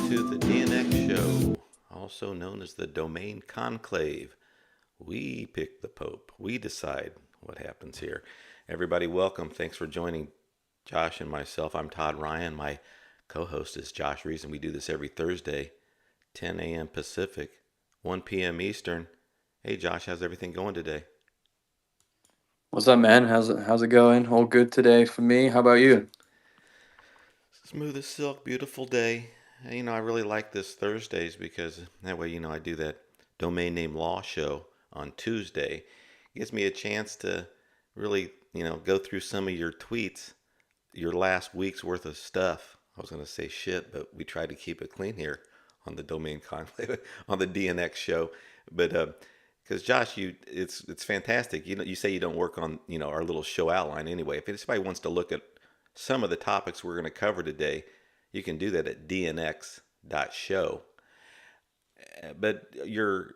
to the DNX Show, also known as the Domain Conclave. We pick the Pope. We decide what happens here. Everybody, welcome. Thanks for joining Josh and myself. I'm Todd Ryan. My co-host is Josh Reason. We do this every Thursday, 10 a.m. Pacific, 1 p.m. Eastern. Hey, Josh, how's everything going today? What's up, man? How's it going? All good today for me. How about you? Smooth as silk, beautiful day. I really like this Thursdays because that way, I do that domain name law show on Tuesday. It gives me a chance to really, go through some of your tweets, your last week's worth of stuff. I was going to say shit, but we try to keep it clean here on the domain conclave, on the DNX show. But because Josh, it's fantastic. You say you don't work on our little show outline anyway. If anybody wants to look at some of the topics we're going to cover today, you can do that at dnx.show. But your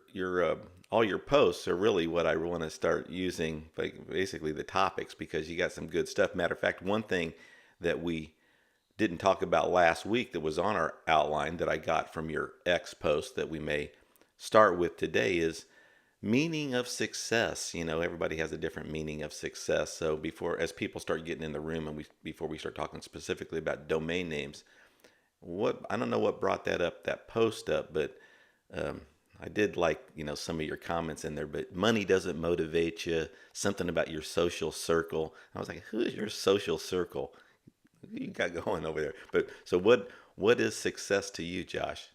all your posts are really what I want to start using, like basically the topics, because you got some good stuff. Matter of fact, one thing that we didn't talk about last week that was on our outline that I got from your X post that we may start with today is meaning of success. Everybody has a different meaning of success. So as people start getting in the room and before we start talking specifically about domain names, I don't know what brought that post up, but I did like, some of your comments in there, but money doesn't motivate you, something about your social circle. I was like, who is your social circle? What you got going over there? But so what is success to you, Josh?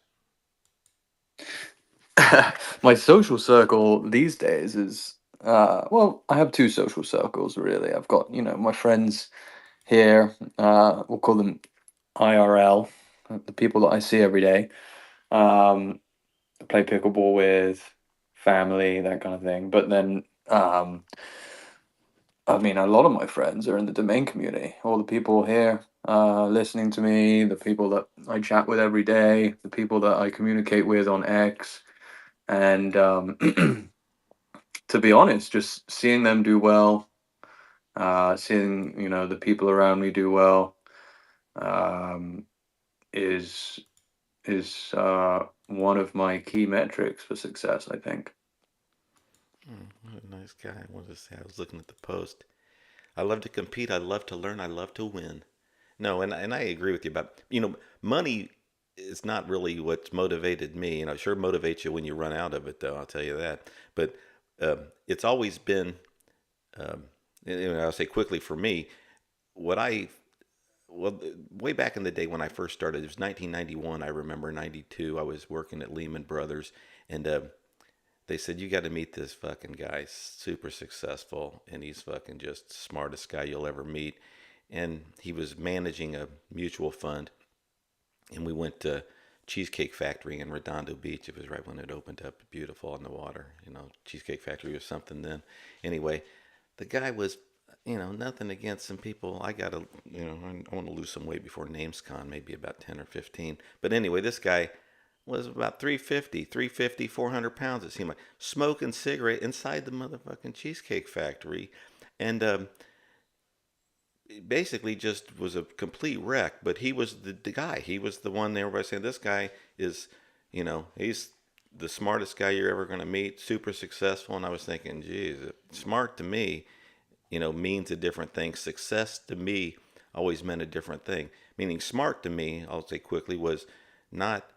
My social circle these days is well, I have two social circles really. I've got, my friends here, we'll call them IRL, the people that I see every day. I play pickleball with, family, that kind of thing. But then I mean, a lot of my friends are in the domain community. All the people here listening to me, the people that I chat with every day, the people that I communicate with on X. And to be honest, just seeing them do well, seeing, the people around me do well, um, is one of my key metrics for success, I think. What a nice guy. What is that? I was looking at the post. I love to compete. I love to learn. I love to win. No, and I agree with you about, money is not really what's motivated me. Sure motivates you when you run out of it, though. I'll tell you that. But it's always been, um, I'll say quickly for me, what I, well, way back in the day when I first started, it was 1991. I remember 92. I was working at Lehman Brothers, and they said, you got to meet this fucking guy, super successful, and he's fucking just smartest guy you'll ever meet. And he was managing a mutual fund, and we went to Cheesecake Factory in Redondo Beach. It was right when it opened up, beautiful on the water. Cheesecake Factory was something then. Anyway, the guy was, nothing against some people. I got to, I want to lose some weight before NamesCon, maybe about 10 or 15. But anyway, this guy was about 350, 400 pounds, it seemed like, smoking cigarette inside the motherfucking Cheesecake Factory. And basically just was a complete wreck. But he was the guy. He was the one there everybody saying, this guy is, he's the smartest guy you're ever going to meet, super successful. And I was thinking, geez, smart to me, means a different thing. Success to me always meant a different thing. Meaning smart to me, I'll say quickly, was not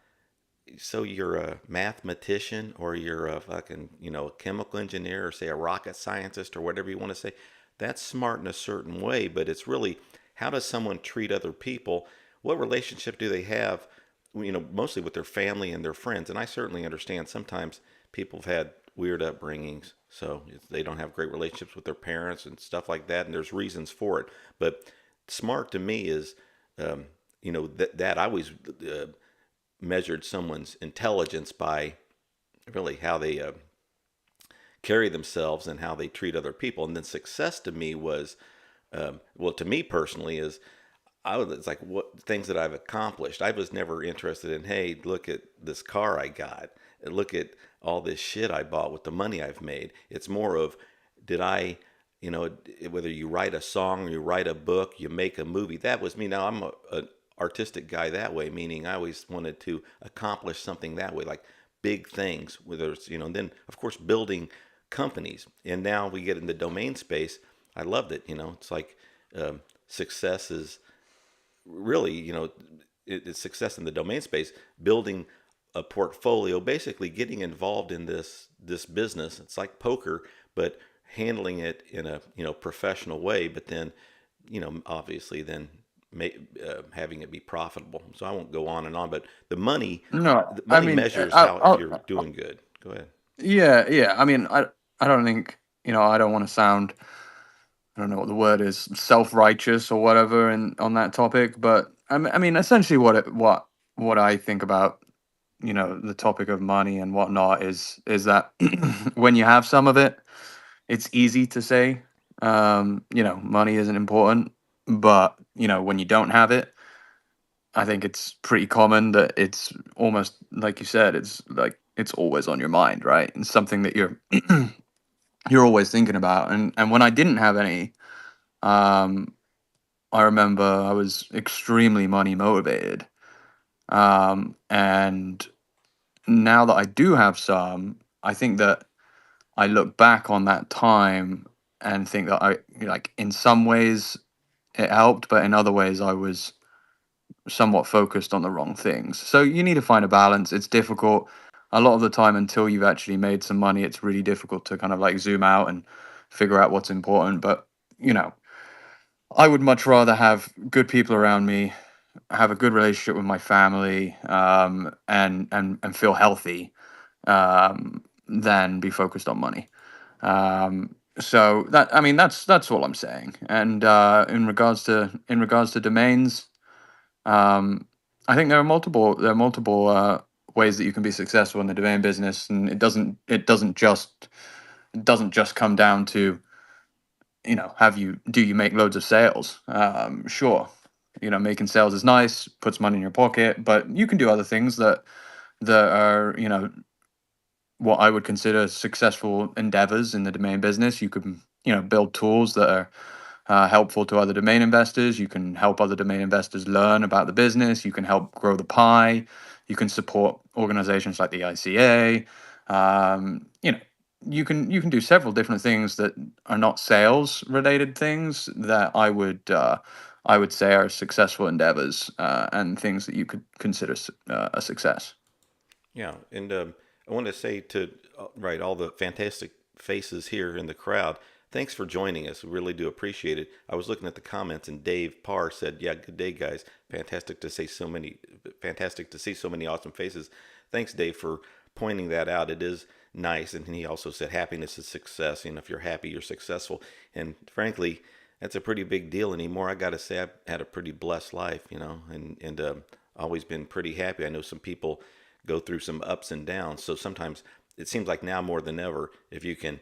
so you're a mathematician or you're a fucking, chemical engineer or say a rocket scientist or whatever you want to say. That's smart in a certain way, but it's really how does someone treat other people? What relationship do they have, mostly with their family and their friends? And I certainly understand sometimes people have had weird upbringings, so they don't have great relationships with their parents and stuff like that, and there's reasons for it. But smart to me is, that I always measured someone's intelligence by really how they carry themselves and how they treat other people. And then success to me was, well, to me personally, is it's like what things that I've accomplished. I was never interested in, hey, look at this car I got, look at all this shit I bought with the money I've made. It's more of, did I, whether you write a song or you write a book, you make a movie. That was me. Now I'm an artistic guy that way, meaning I always wanted to accomplish something that way, like big things, whether it's, and then of course building companies. And now we get in the domain space. I loved it. It's like success is really, it's success in the domain space, building a portfolio, basically getting involved in this business. It's like poker, but handling it in a professional way. But then, obviously, then having it be profitable. So I won't go on and on. But No, the I money mean, measures how if you're I doing good. Go ahead. yeah, yeah. I mean, I don't think, I don't want to sound, I don't know what the word is, self-righteous or whatever, and on that topic. But I mean, essentially, what I think about, the topic of money and whatnot is that when you have some of it, it's easy to say, money isn't important. But when you don't have it, I think it's pretty common that it's almost like you said, it's like it's always on your mind, right? And something that you're always thinking about. And when I didn't have any, um, I remember I was extremely money motivated. And now that I do have some, I think that I look back on that time and think that I like in some ways it helped, but in other ways I was somewhat focused on the wrong things. So you need to find a balance. It's difficult a lot of the time until you've actually made some money. It's really difficult to kind of like zoom out and figure out what's important. But, you know, I would much rather have good people around me, have a good relationship with my family, and feel healthy, than be focused on money. So that I mean that's all I'm saying. And in regards to domains, um, I think there are multiple ways that you can be successful in the domain business, and it doesn't just come down to do you make loads of sales? Sure, making sales is nice, puts money in your pocket, but you can do other things that are what I would consider successful endeavors in the domain business. You could build tools that are helpful to other domain investors. You can help other domain investors learn about the business. You can help grow the pie. You can support organizations like the ICA. You know, you can do several different things that are not sales related things that I would say are successful endeavors, and things that you could consider a success. Yeah, and I want to say to right all the fantastic faces here in the crowd, thanks for joining us. We really do appreciate it. I was looking at the comments, and Dave Parr said, "Yeah, good day, guys. Fantastic to see so many awesome faces." Thanks, Dave, for pointing that out. It is nice, and he also said, "Happiness is success. If you're happy, you're successful." And frankly, that's a pretty big deal anymore. I got to say, I've had a pretty blessed life, and always been pretty happy. I know some people go through some ups and downs. So sometimes it seems like now more than ever, if you can,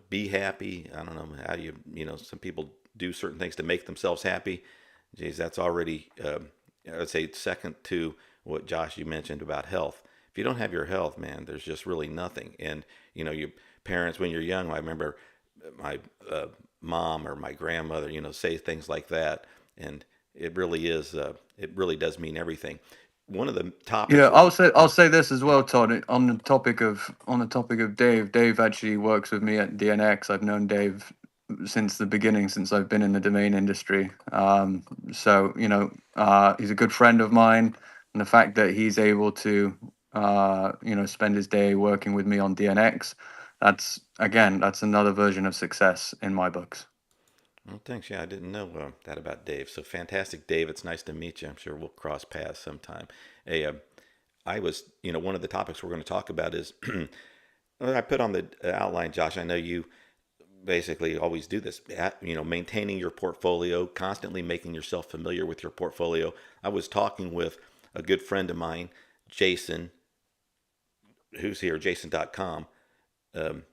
be happy. I don't know how some people do certain things to make themselves happy. Geez, that's already, I would say, second to what Josh you mentioned about health. If you don't have your health, man, there's just really nothing. And your parents when you're young. I remember my mom or my grandmother, say things like that, and it really is. It really does mean everything. One of the Yeah, topics we're I'll going. say I'll say this as well, Todd. On the topic of Dave. Dave actually works with me at DNX. I've known Dave since the beginning, since I've been in the domain industry. So he's a good friend of mine, and the fact that he's able to spend his day working with me on DNX, that's another version of success in my books. Well, thanks. Yeah, I didn't know that about Dave. So fantastic, Dave. It's nice to meet you. I'm sure we'll cross paths sometime. Hey, I was, one of the topics we're going to talk about is I put on the outline, Josh. I know you basically always do this, maintaining your portfolio, constantly making yourself familiar with your portfolio. I was talking with a good friend of mine, Jason, who's here, jason.com, um,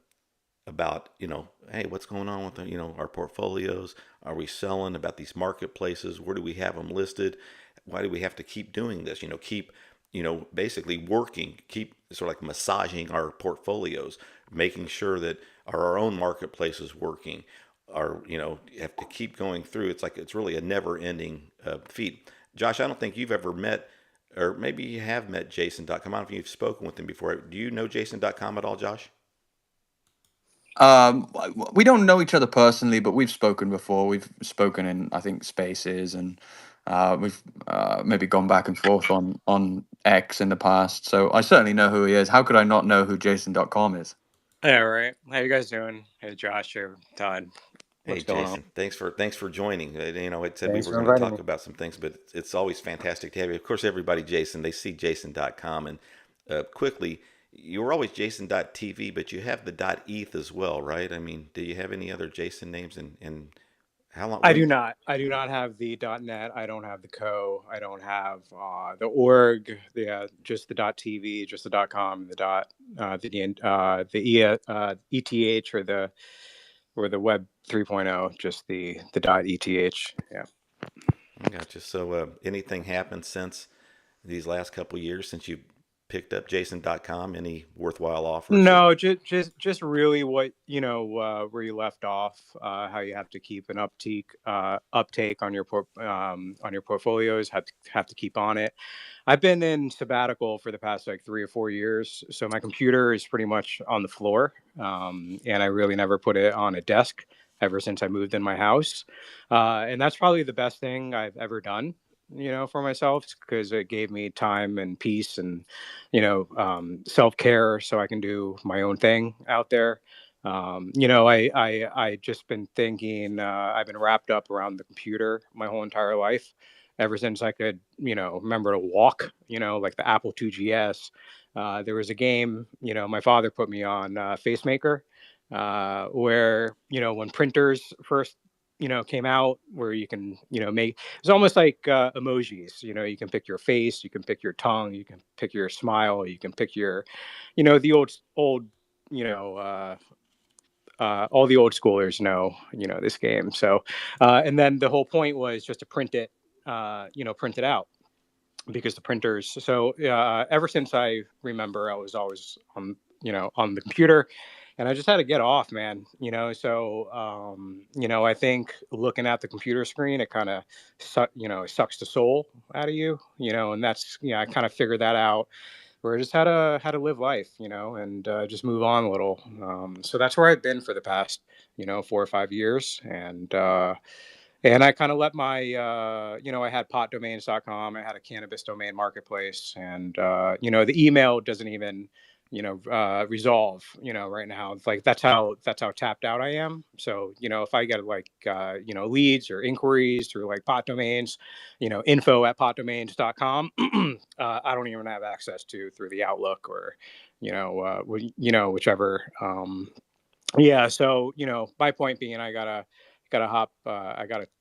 about, hey, what's going on with the, our portfolios? Are we selling? About these marketplaces? Where do we have them listed? Why do we have to keep doing this? Keep, basically working, keep sort of like massaging our portfolios, making sure that our own marketplace is working. Our, you have to keep going through. It's like it's really a never-ending feat. Josh, I don't think you've ever met, or maybe you have met Jason.com. I don't know if you've spoken with him before. Do you know Jason.com at all, Josh? We don't know each other personally, but we've spoken before. We've spoken in, I think, spaces, and we've maybe gone back and forth on X in the past. So I certainly know who he is. How could I not know who Jason.com is? Yeah, right. How you guys doing? Hey, Josh or Todd. Hey, What's going on? Jason. Thanks for joining. It said we Thanks were for going to inviting talk me. about some things, but it's always fantastic to have you. Of course, everybody, Jason, they see Jason.com, and quickly, you were always Jason.tv, but you have the .eth as well, right? I mean, do you have any other Jason names? And how long? I do When? not. I do not have the .net. I don't have the co. I don't have the org. Just the .tv, just the .com, the ETH or the web 3.0, just the .eth. Yeah. I gotcha. So, anything happened since these last couple years since you picked up Jason.com? Any worthwhile offers or? No, just really what where you left off. How you have to keep an uptake on your portfolios. Have to keep on it. I've been in sabbatical for the past like 3 or 4 years, so my computer is pretty much on the floor, and I really never put it on a desk ever since I moved in my house, and that's probably the best thing I've ever done, for myself because it gave me time and peace and self care, so I can do my own thing out there. I just been thinking. I've been wrapped up around the computer my whole entire life, ever since I could, remember to walk. Like the Apple IIgs. There was a game, my father put me on, Facemaker, where when printers first came out, where you can make, it's almost like emojis. You can pick your face, you can pick your tongue, you can pick your smile, you can pick your, the old, you know, all the old schoolers know, this game. So, and then the whole point was just to print it out because the printers. So ever since I remember, I was always on the computer, and I just had to get off, man. So I think looking at the computer screen, it kind of sucks the soul out of you. And that's I kind of figured that out. Where I just had to live life, and just move on a little. So that's where I've been for the past 4 or 5 years, and I kind of let my, I had potdomains.com, I had a cannabis domain marketplace, and, the email doesn't even, resolve, right now. It's like, that's how tapped out I am. So, if I get like, leads or inquiries through like pot domains, info at potdomains.com, I don't even have access to through the Outlook or, whichever, yeah, so my point being, I gotta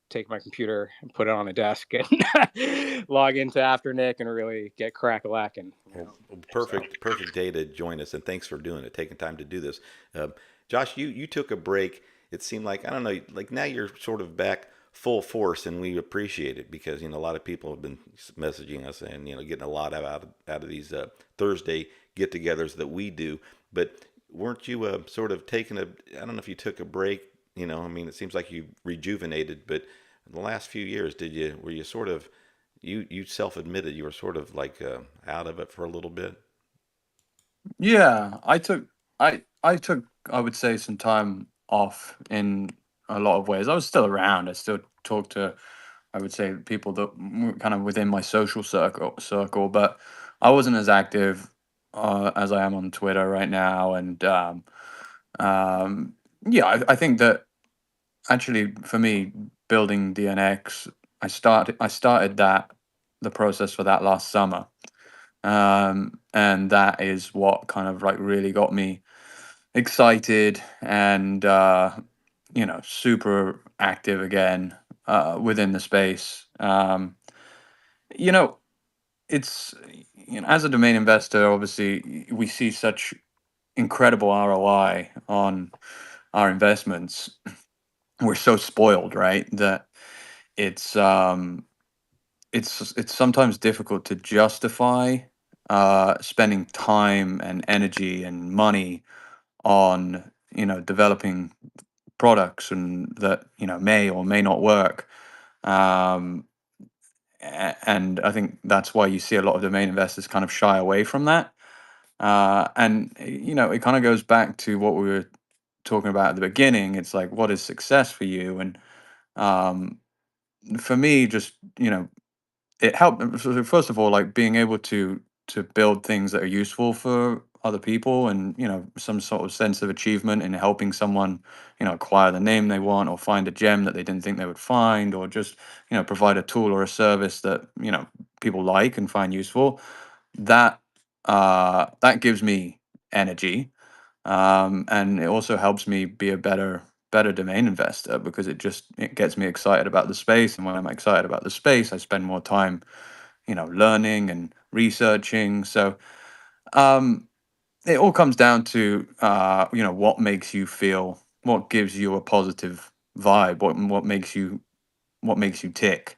take my computer and put it on a desk and log into Afternic and really get crack a lacking. Well, So perfect day to join us, and thanks for doing it, taking time to do this. Uh, Josh, you took a break. It seemed like I don't know, like now you're sort of back full force, and we appreciate it because a lot of people have been messaging us and getting a lot out of these Thursday get-togethers that we do. But weren't you sort of taking a? I don't know if you took a break. I mean, it seems like you rejuvenated, but the last few years, were you sort of you self-admitted you were sort of like out of it for a little bit. Yeah, I took I would say some time off in a lot of ways. I was still around. I still talked to, I would say, people that were kind of within my social circle, but I wasn't as active as I am on Twitter right now. And um, yeah, I think that actually for me, building DNX, I started that the process for that last summer, and that is what kind of like really got me excited and super active again within the space. You know, it's as a domain investor, obviously we see such incredible ROI on our investments. We're so spoiled, right? That it's um, it's sometimes difficult to justify spending time and energy and money on developing products and that may or may not work. Um, And I think that's why you see a lot of domain investors kind of shy away from that. And it kind of goes back to what we were talking about at the beginning. It's like, what is success for you? And um, for me, just it helped. So first of all, like being able to build things that are useful for other people, and some sort of sense of achievement in helping someone acquire the name they want, or find a gem that they didn't think they would find, or just provide a tool or a service that people like and find useful. That gives me energy, and it also helps me be a better domain investor, because it gets me excited about the space. And when I'm excited about the space, I spend more time learning and researching. So um, it all comes down to what makes you feel, what gives you a positive vibe, what makes you tick.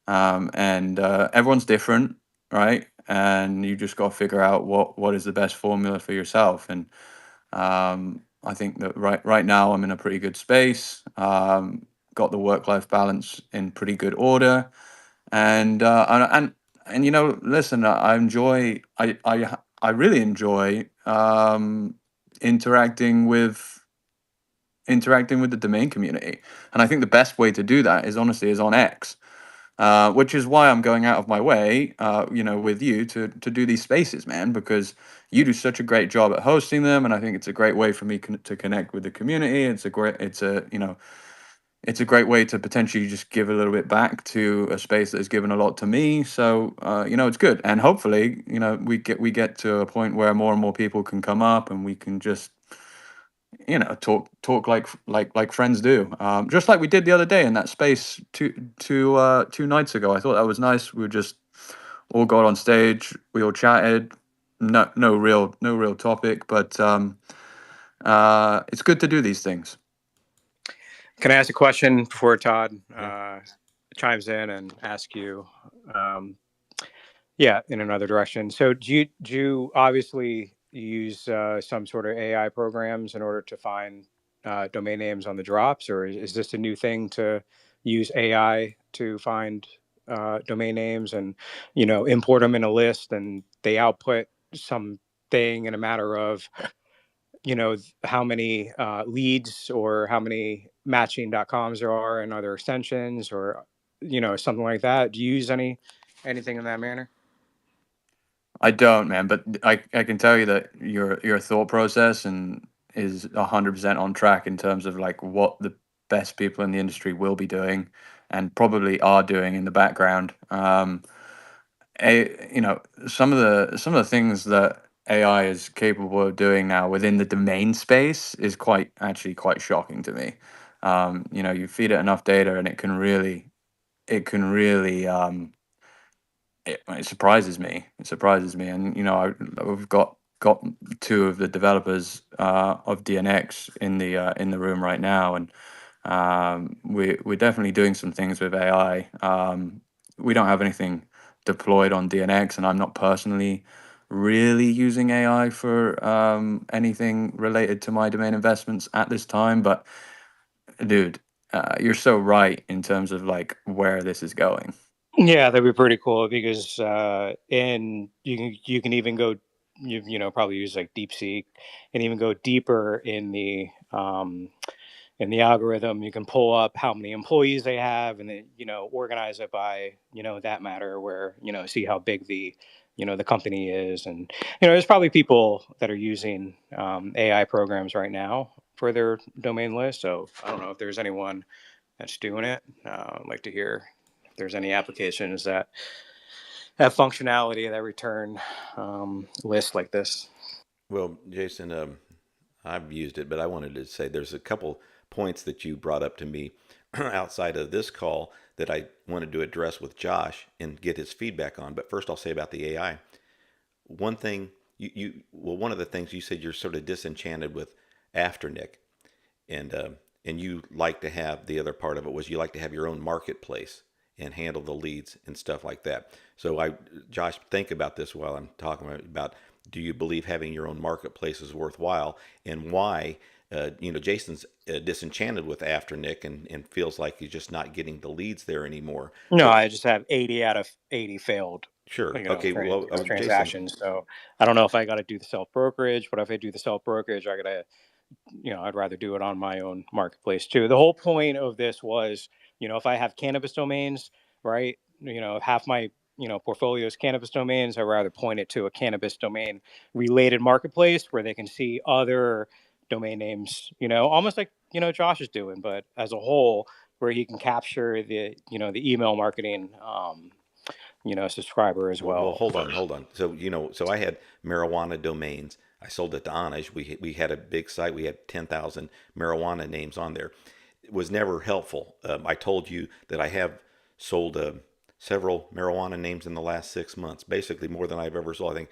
And everyone's different, right? And you just got to figure out what is the best formula for yourself. And I think that right now I'm in a pretty good space. Got the work-life balance in pretty good order, and listen, I really enjoy interacting with the domain community. And I think the best way to do that is honestly is on X, which is why I'm going out of my way, with you to do these spaces, man, because you do such a great job at hosting them, and I think it's a great way for me to connect with the community. It's a great way to potentially just give a little bit back to a space that has given a lot to me. So it's good, and hopefully, we get to a point where more and more people can come up, and we can just talk like friends do, just like we did the other day in that space two nights ago. I thought that was nice. We just all got on stage, we all chatted. No real topic, but it's good to do these things. Can I ask a question before Todd Yeah. chimes in and ask you? Um, yeah, in another direction. So do you obviously use some sort of AI programs in order to find domain names on the drops, or is this a new thing to use AI to find domain names and import them in a list and they output something in a matter of how many leads or how many matching.coms there are and other extensions or something like that? Do you use anything in that manner? I don't, man, but I can tell you that your thought process and is 100% on track in terms of like what the best people in the industry will be doing and probably are doing in the background. Some of the things that AI is capable of doing now within the domain space is quite shocking to me. You feed it enough data, and it surprises me. It surprises me, and we've got two of the developers of DNX in the room right now, and we're definitely doing some things with AI. We don't have anything deployed on DNX, and I'm not personally really using AI for anything related to my domain investments at this time. But dude, you're so right in terms of like where this is going. Yeah, that'd be pretty cool because and you can even go probably use like DeepSeek and even go deeper in the algorithm. You can pull up how many employees they have and then organize it by that matter where see how big the company is. And there's probably people that are using AI programs right now for their domain list. So I don't know if there's anyone that's doing it. I'd like to hear if there's any applications that have functionality that return lists like this. Well, Jason, I've used it, but I wanted to say there's a couple points that you brought up to me outside of this call that I wanted to address with Josh and get his feedback on. But first, I'll say about the AI. One thing one of the things you said you're sort of disenchanted with after Nick, and you like to have the other part of it was you like to have your own marketplace and handle the leads and stuff like that. So Josh, think about this while I'm talking about do you believe having your own marketplace is worthwhile, and why Jason's disenchanted with Afternick and feels like he's just not getting the leads there anymore. No, So I just have 80 out of 80 failed, sure, okay, well, Jason, transactions. So I don't know if I got to do the self brokerage, but if I do the self brokerage, I got to, I'd rather do it on my own marketplace too. The whole point of this was, if I have cannabis domains, right? Half my, portfolio is cannabis domains. I'd rather point it to a cannabis domain related marketplace where they can see other domain names, almost like, Josh is doing, but as a whole, where he can capture the email marketing, subscriber as well, well. hold on. So so I had marijuana domains. I sold it to Anish. We had a big site. We had 10,000 marijuana names on there. It was never helpful. I told you that I have sold several marijuana names in the last 6 months. Basically, more than I've ever sold. I think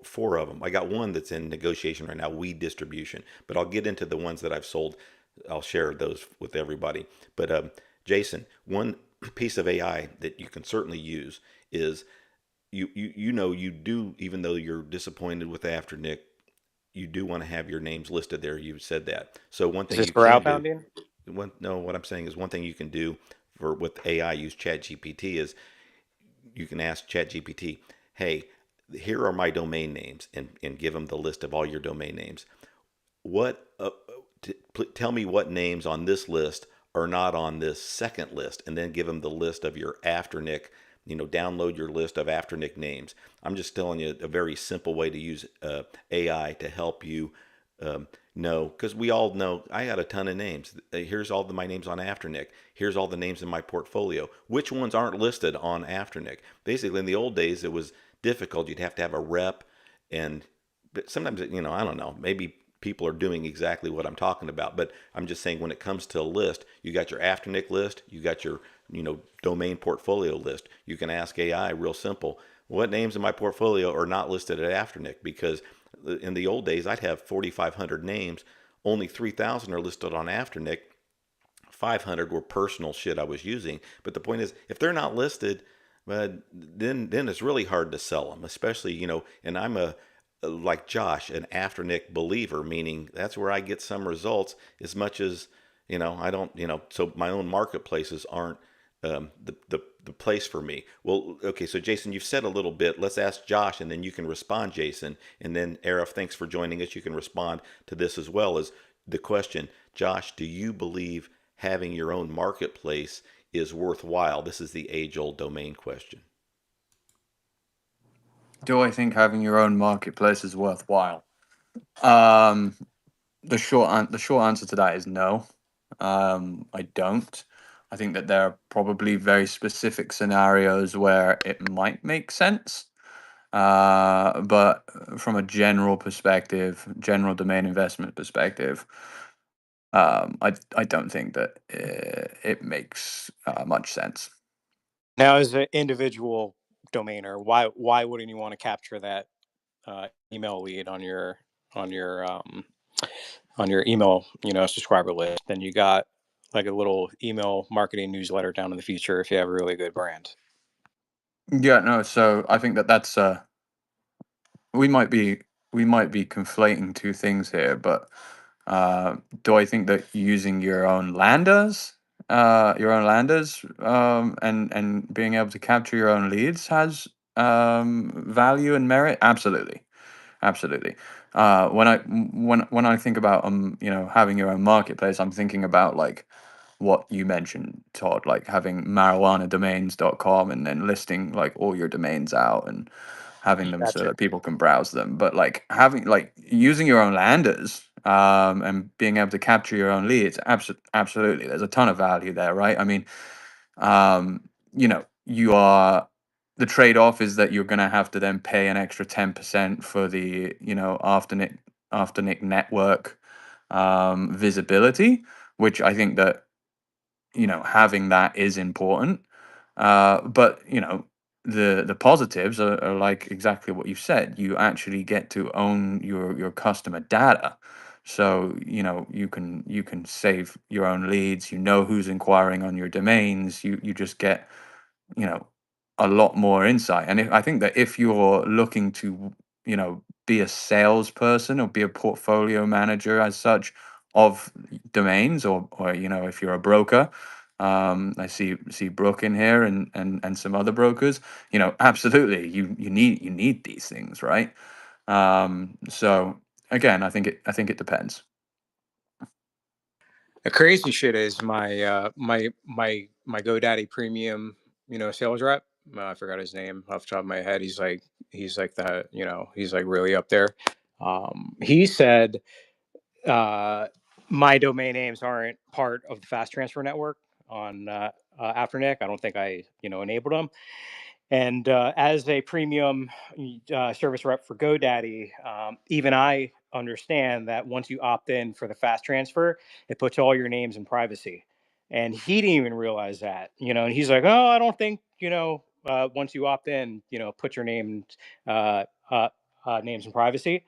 four of them. I got one that's in negotiation right now, weed distribution. But I'll get into the ones that I've sold. I'll share those with everybody. But Jason, one piece of AI that you can certainly use is you do, even though you're disappointed with Afternick, you do want to have your names listed there. You said that. So one Is thing this you for can do, outbounding? what I'm saying is one thing you can do for with AI, use ChatGPT, is you can ask ChatGPT, hey, here are my domain names, and give them the list of all your domain names. What tell me what names on this list are not on this second list, and then give them the list of your Afternick. Download your list of Afternick names. I'm just telling you a very simple way to use AI to help you know, because we all know I got a ton of names. Here's all my names on Afternick. Here's all the names in my portfolio. Which ones aren't listed on Afternick? Basically, in the old days, it was difficult. You'd have to have a rep, and but sometimes, I don't know, maybe people are doing exactly what I'm talking about. But I'm just saying, when it comes to a list, you got your Afternick list, you got your domain portfolio list. You can ask AI real simple, what names in my portfolio are not listed at Afternick? Because in the old days, I'd have 4,500 names. Only 3,000 are listed on Afternick. 500 were personal shit I was using. But the point is, if they're not listed, then it's really hard to sell them, especially, and I'm like Josh, an Afternick believer, meaning that's where I get some results as much as, I don't, so my own marketplaces aren't the place for me. Well, okay, so Jason, you've said a little bit. Let's ask Josh, and then you can respond, Jason. And then Arif, thanks for joining us. You can respond to this as well as the question. Josh, do you believe having your own marketplace is worthwhile? This is the age-old domain question. Do I think having your own marketplace is worthwhile? Um, the short answer to that is no. I don't. I think that there are probably very specific scenarios where it might make sense. But from a general perspective, general domain investment perspective, I don't think that it makes much sense. Now, as an individual domainer, why wouldn't you want to capture that email lead on your um, on your email subscriber list? Then you got like a little email marketing newsletter down in the future if you have a really good brand. Yeah, no. So I think that that's we might be we might be conflating two things here, but do I think that using your own landers, and being able to capture your own leads has value and merit? Absolutely, absolutely. When I think about having your own marketplace, I'm thinking about like what you mentioned, Todd, like having marijuanadomains.com and then listing like all your domains out and having them so Gotcha. that people can browse them. But like having like using your own landers and being able to capture your own leads, absolutely. There's a ton of value there, right? I mean, you are the trade-off is that you're going to have to then pay an extra 10% for the afternick network visibility, which I think that having that is important. But the positives are like exactly what you said. You actually get to own your customer data. So you can save your own leads. You know who's inquiring on your domains. You just get you know a lot more insight. And I think that if you're looking to be a salesperson or be a portfolio manager as such of domains, or if you're a broker. I see Brooke in here, and some other brokers. Absolutely, you need these things, right? So again, I think it depends. The crazy shit is my GoDaddy premium, sales rep. I forgot his name off the top of my head. He's like the, he's like really up there. He said my domain names aren't part of the fast transfer network on Afternic. I don't think I enabled them. And as a premium service rep for GoDaddy, even I understand that once you opt in for the fast transfer, it puts all your names in privacy. And he didn't even realize that, and he's like, oh, I don't think, once you opt in, put your uh, uh, names in privacy,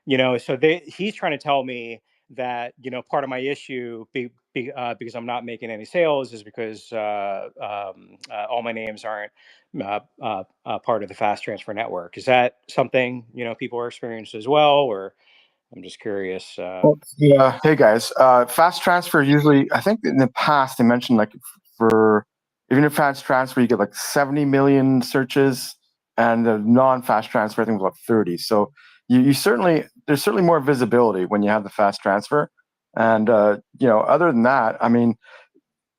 so he's trying to tell me that, part of my issue because I'm not making any sales is because all my names aren't part of the fast transfer network. Is that something people are experiencing as well, or I'm just curious? Well, yeah. Hey guys, fast transfer usually, I think in the past they mentioned like for even if fast transfer you get like 70 million searches, and the non-fast transfer I think was about 30. So you certainly there's certainly more visibility when you have the fast transfer, and other than that, I mean,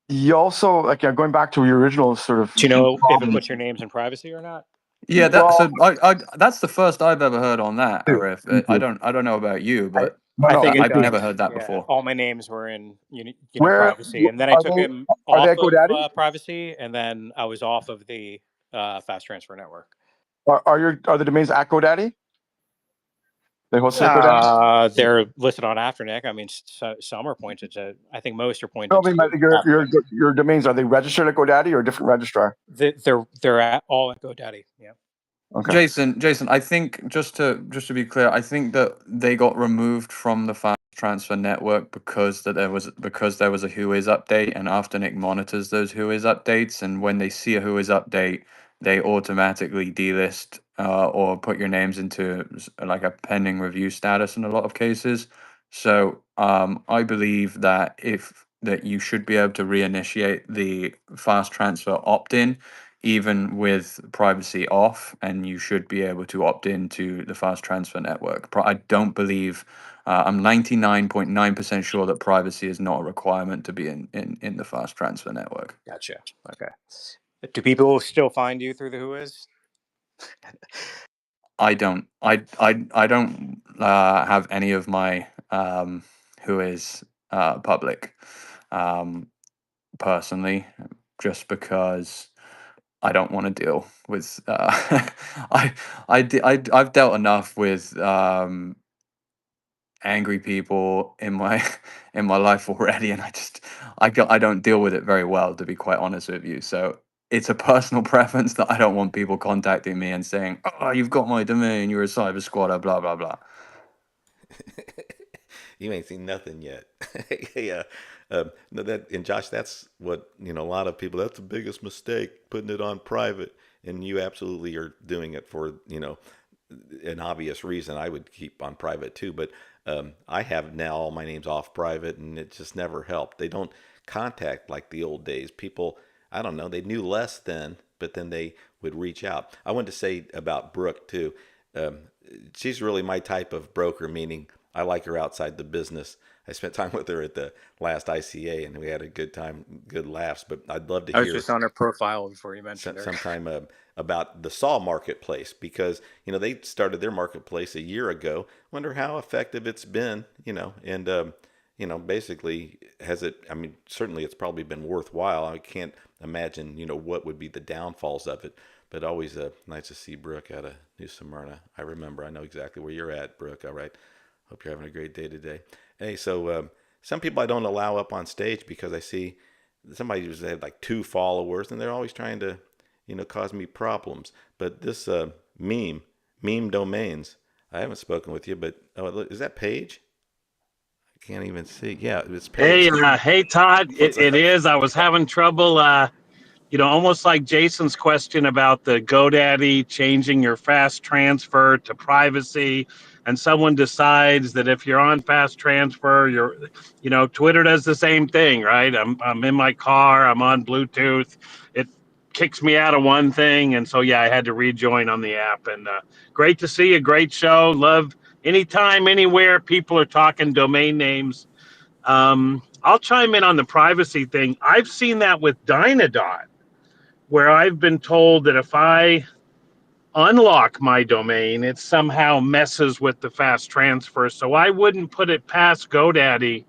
you also like going back to your original sort of Do you know if it problem. puts your names in privacy or not? Yeah, Well, that's the first I've ever heard on that, dude, Arif. I don't know about you, but no, I no. think it I've never does. heard that Yeah, before. all my names were in Where privacy, and then I are took they? them Are they off at of GoDaddy? privacy, and then I was off of the fast transfer network. Are the domains at GoDaddy? They hosted at GoDaddy? They're listed on Afternic. I mean, some are pointed to. I think most are No, pointed I mean, to Afternic. your domains, are they registered at GoDaddy or a different registrar? They're all at GoDaddy. Yeah. Okay. Jason, I think just to be clear, I think that they got removed from the fast transfer network because there was a Whois update, and Afternic monitors those Whois updates, and when they see a Whois update, they automatically delist or put your names into like a pending review status in a lot of cases. So I believe that you should be able to reinitiate the fast transfer opt-in even with privacy off, and you should be able to opt into the fast transfer network. I don't believe, I'm 99.9% sure that privacy is not a requirement to be in the fast transfer network. Gotcha. Okay. Do people still find you through the Whois? I don't have any of my Whois public personally, just because I don't want to deal with. I've dealt enough with angry people in my life already, and I don't deal with it very well, to be quite honest with you. So it's a personal preference that I don't want people contacting me and saying, "Oh, you've got my domain. You're a cyber squatter." Blah blah blah. You ain't seen nothing yet. Yeah. No, and Josh, that's what, a lot of people, that's the biggest mistake, putting it on private. And you absolutely are doing it for, an obvious reason. I would keep on private too, but I have now all my names off private, and it just never helped. They don't contact like the old days. People, I don't know, they knew less then, but then they would reach out. I wanted to say about Brooke too. Um, she's really my type of broker, meaning I like her outside the business. I spent time with her at the last ICA, and we had a good time, good laughs. But I'd love to I was hear just on her profile before you mentioned her. sometime about the Saw marketplace, because they started their marketplace a year ago. Wonder how effective it's been, and basically has it? I mean, certainly it's probably been worthwhile. I can't imagine what would be the downfalls of it. But always nice to see Brooke out of New Smyrna. I know exactly where you're at, Brooke. All right. Hope you're having a great day today. Hey, so some people I don't allow up on stage because I see somebody who's had like 2 followers, and they're always trying to, cause me problems. But this meme domains, I haven't spoken with you, but is that Paige? I can't even see. Yeah, it's Paige. Hey, Todd. What's It up? is. I was having trouble almost like Jason's question about the GoDaddy changing your fast transfer to privacy, and someone decides that if you're on fast transfer, Twitter does the same thing, right? I'm in my car, I'm on Bluetooth, it kicks me out of one thing, and so I had to rejoin on the app. And great to see you, great show. Love anytime, anywhere people are talking domain names. I'll chime in on the privacy thing. I've seen that with Dynadot, where I've been told that if I unlock my domain, it somehow messes with the fast transfer. So I wouldn't put it past GoDaddy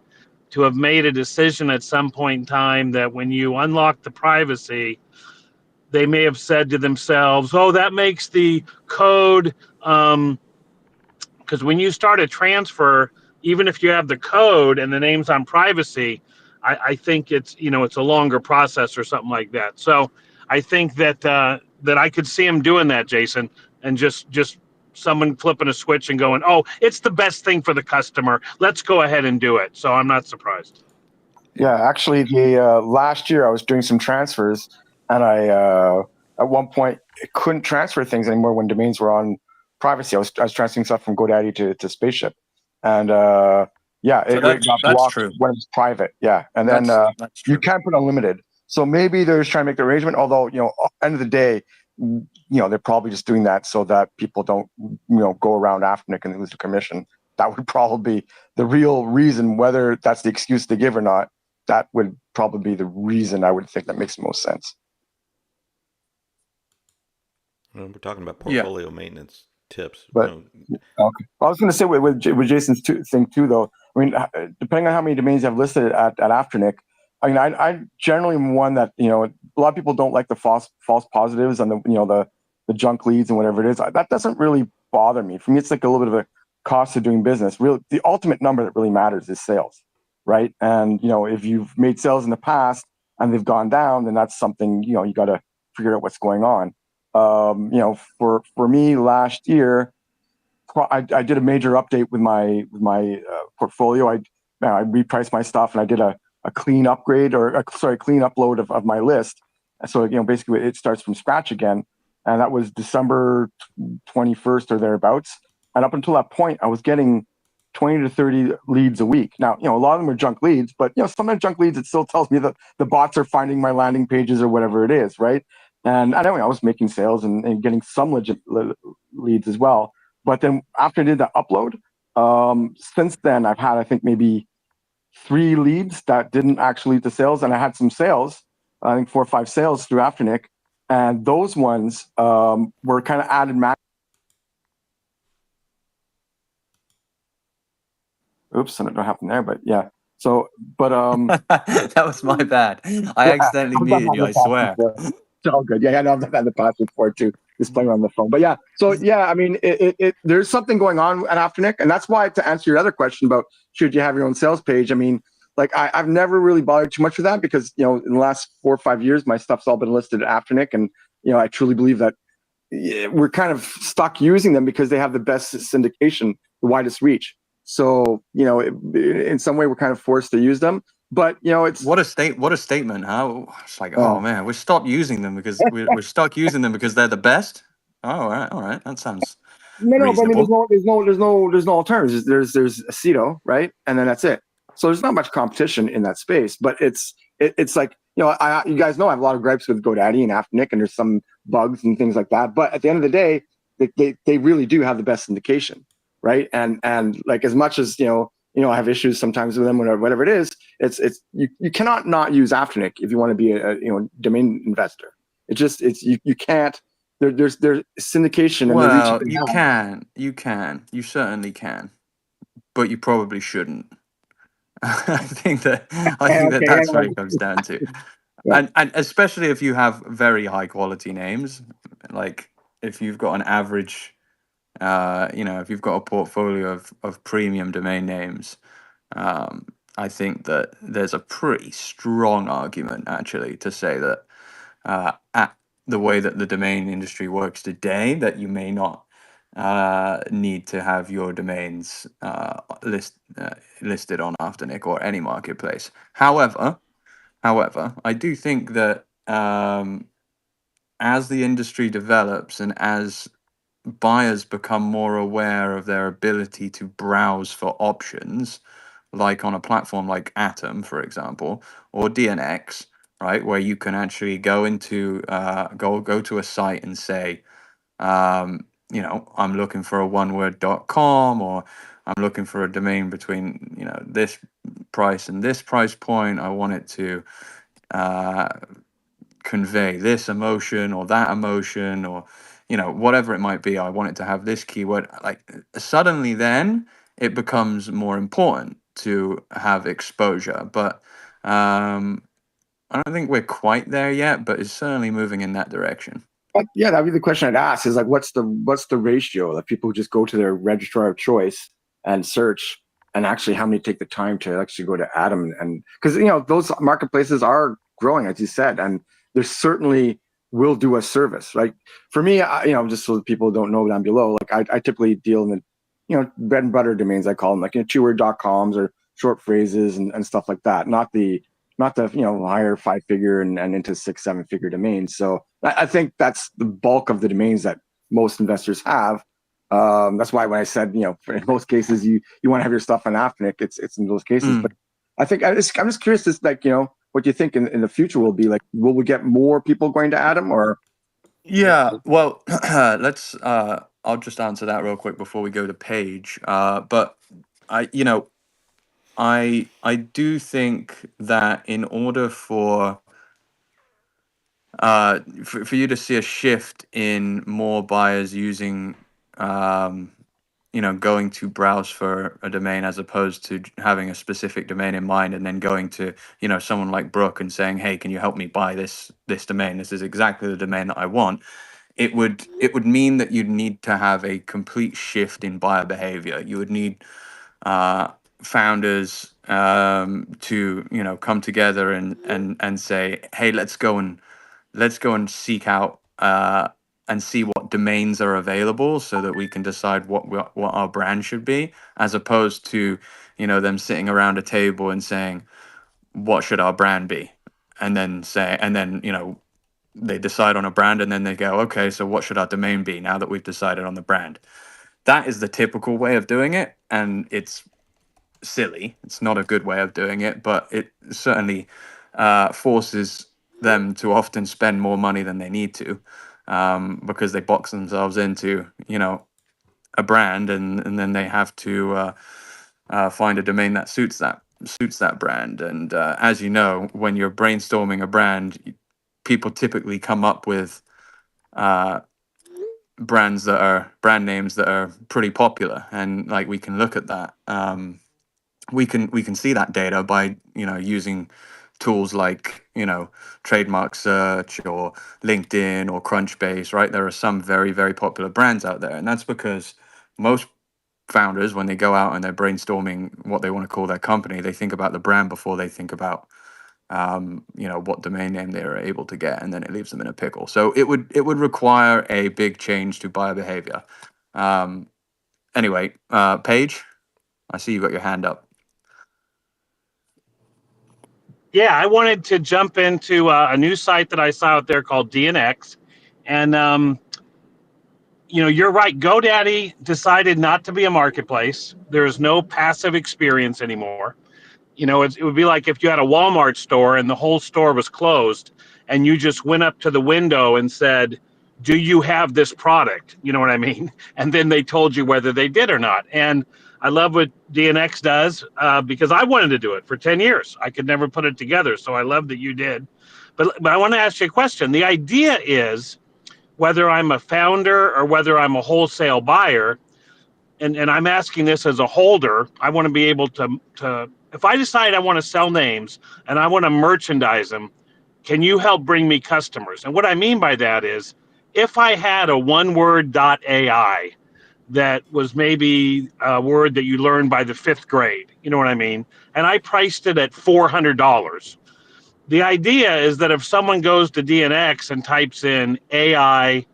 to have made a decision at some point in time that when you unlock the privacy, they may have said to themselves, oh, that makes the code, because when you start a transfer, even if you have the code and the name's on privacy, I think it's it's a longer process or something like that. So I think that I could see him doing that, Jason, and just someone flipping a switch and going, oh, it's the best thing for the customer. Let's go ahead and do it. So I'm not surprised. Yeah, actually, the last year I was doing some transfers, and I at one point couldn't transfer things anymore when domains were on privacy. I was transferring stuff from GoDaddy to Spaceship, and it got blocked true. when it's private. Yeah, and then That's true. you can't put unlimited. So maybe they're just trying to make the arrangement. Although end of the day, they're probably just doing that so that people don't go around after Nick and lose the commission. That would probably be the real reason, whether that's the excuse they give or not. That would probably be the reason I would think that makes the most sense. We're talking about portfolio maintenance tips. But okay. I was going to say with Jason's thing too, though. I mean, depending on how many domains you have listed at Afternic, I mean, I generally am one that a lot of people don't like the false positives and the junk leads and whatever it is. That doesn't really bother me. For me, it's like a little bit of a cost of doing business. Really, the ultimate number that really matters is sales. Right. And, if you've made sales in the past and they've gone down, then that's something, you got to figure out what's going on. For me last year, I did a major update with my portfolio. I repriced my stuff and I did a clean upgrade clean upload of my list. So, basically it starts from scratch again. And that was December 21st or thereabouts. And up until that point, I was getting 20 to 30 leads a week. Now, a lot of them are junk leads, but sometimes junk leads, it still tells me that the bots are finding my landing pages or whatever it is, right? And anyway, I was making sales and getting some legit leads as well. But then after I did that upload, since then I've had, I think, maybe 3 leads that didn't actually lead to sales, and I had some sales, I think 4 or 5 sales through Afternic, and those ones were kind of added Oops, I don't know what happened there, but yeah. So, but that was my bad. I accidentally muted you. I swear. It's all good. Yeah, I know I've done that in the past before too. Just playing on the phone, but yeah. So yeah, I mean, there's something going on at Afternic, and that's why, to answer your other question about should you have your own sales page, I mean, like I've never really bothered too much with that because in the last 4 or 5 years, my stuff's all been listed at Afternic, and I truly believe that we're kind of stuck using them because they have the best syndication, the widest reach. So, in some way we're kind of forced to use them, but it's what a statement. How it's like, oh man, we're stuck using them because we're stuck using them because they're the best. All right. That sounds no, but I mean, there's no alternatives. There's Aceto, right? And then that's it. So there's not much competition in that space, but it's like, you guys know I have a lot of gripes with GoDaddy and Afternic, and there's some bugs and things like that. But at the end of the day, they really do have the best syndication. Right. And like, as much as, I have issues sometimes with them, whatever it is, it's you cannot not use Afternic if you want to be a domain investor. You can't, there's syndication. And well, you certainly can, but you probably shouldn't. I think that's what it comes down to. Yeah. And especially if you have very high quality names, like if you've got an average, if you've got a portfolio of premium domain names, I think that there's a pretty strong argument actually to say that at the way that the domain industry works today, that you may not need to have your domains listed on Afternic or any marketplace. However, I do think that as the industry develops and as buyers become more aware of their ability to browse for options, like on a platform like Atom, for example, or DNX, right, where you can actually go into go to a site and say, I'm looking for a oneword.com, or I'm looking for a domain between this price and this price point. I want it to convey this emotion or that emotion, or whatever it might be. I want it to have this keyword. Like, suddenly then it becomes more important to have exposure, but I don't think we're quite there yet, but it's certainly moving in that direction. Yeah, that'd be the question I'd ask, is like, what's the ratio? Like, people who just go to their registrar of choice and search, and actually how many take the time to actually go to Atom? And because those marketplaces are growing, as you said, and there certainly will do a service. Like, for me, just so that people don't know down below, like I typically deal in the bread and butter domains, I call them, like two-word.coms or short phrases and stuff like that, not the higher 5-figure and into 6-7-figure domains. So I think that's the bulk of the domains that most investors have. That's why when I said, in most cases you want to have your stuff on Afnic, it's in those cases. But I think I'm just curious, as like, what you think in the future will be like. Will we get more people going to Atom, or? Yeah, well, let's. I'll just answer that real quick before we go to Page. But I do think that in order for you to see a shift in more buyers using going to browse for a domain as opposed to having a specific domain in mind and then going to someone like Brooke and saying, hey, can you help me buy this domain? This is exactly the domain that I want. It would mean that you'd need to have a complete shift in buyer behavior. You would need founders to come together and say, hey, let's go and seek out and see what domains are available so that we can decide what our brand should be, as opposed to them sitting around a table and saying, what should our brand be? And then they decide on a brand, and then they go, okay, so what should our domain be now that we've decided on the brand? That is the typical way of doing it, and it's silly. It's not a good way of doing it, but it certainly forces them to often spend more money than they need to, because they box themselves into a brand, and then they have to find a domain that suits that brand. And as you know, when you're brainstorming a brand, people typically come up with brand names that are pretty popular, and like, we can look at that. We can see that data by using tools like trademark search or LinkedIn or Crunchbase, right? There are some very, very popular brands out there, and that's because most founders, when they go out and they're brainstorming what they want to call their company, they think about the brand before they think about what domain name they are able to get, and then it leaves them in a pickle. So it would require a big change to buyer behavior. Anyway, Paige, I see you got your hand up. Yeah, I wanted to jump into a new site that I saw out there called DNX, and you're right. GoDaddy decided not to be a marketplace. There is no passive experience anymore. It would be like if you had a Walmart store and the whole store was closed, and you just went up to the window and said, do you have this product? You know what I mean? And then they told you whether they did or not. And I love what DNX does, because I wanted to do it for 10 years. I could never put it together. So I love that you did. But I want to ask you a question. The idea is, whether I'm a founder or whether I'm a wholesale buyer, and I'm asking this as a holder, I want to be able to if I decide I want to sell names and I want to merchandise them, can you help bring me customers? And what I mean by that is, if I had a oneword.ai that was maybe a word that you learned by the 5th grade, you know what I mean? And I priced it at $400. The idea is that if someone goes to DNX and types in AI,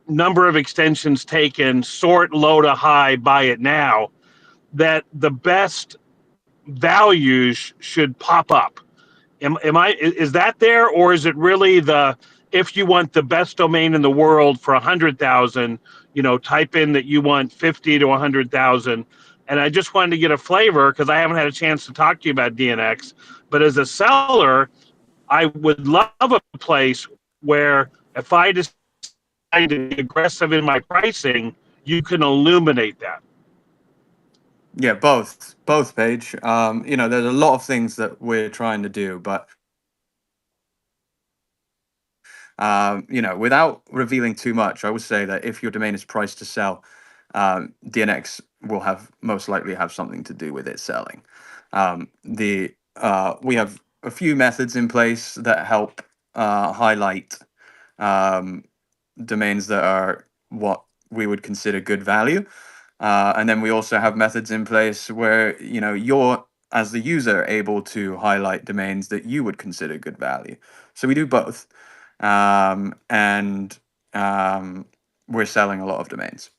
number of extensions taken, sort low to high, buy it now, that the best values should pop up. Is that there, or is it really if you want the best domain in the world for 100,000, type in that you want 50 to 100,000. And I just wanted to get a flavor because I haven't had a chance to talk to you about DNX. But as a seller, I would love a place where if I decide to be aggressive in my pricing, you can illuminate that. Yeah, both, Paige. There's a lot of things that we're trying to do, but without revealing too much, I would say that if your domain is priced to sell, DNX will most likely have something to do with it selling. We have a few methods in place that help highlight domains that are what we would consider good value. And then we also have methods in place where you're, as the user, able to highlight domains that you would consider good value. So we do both, and we're selling a lot of domains.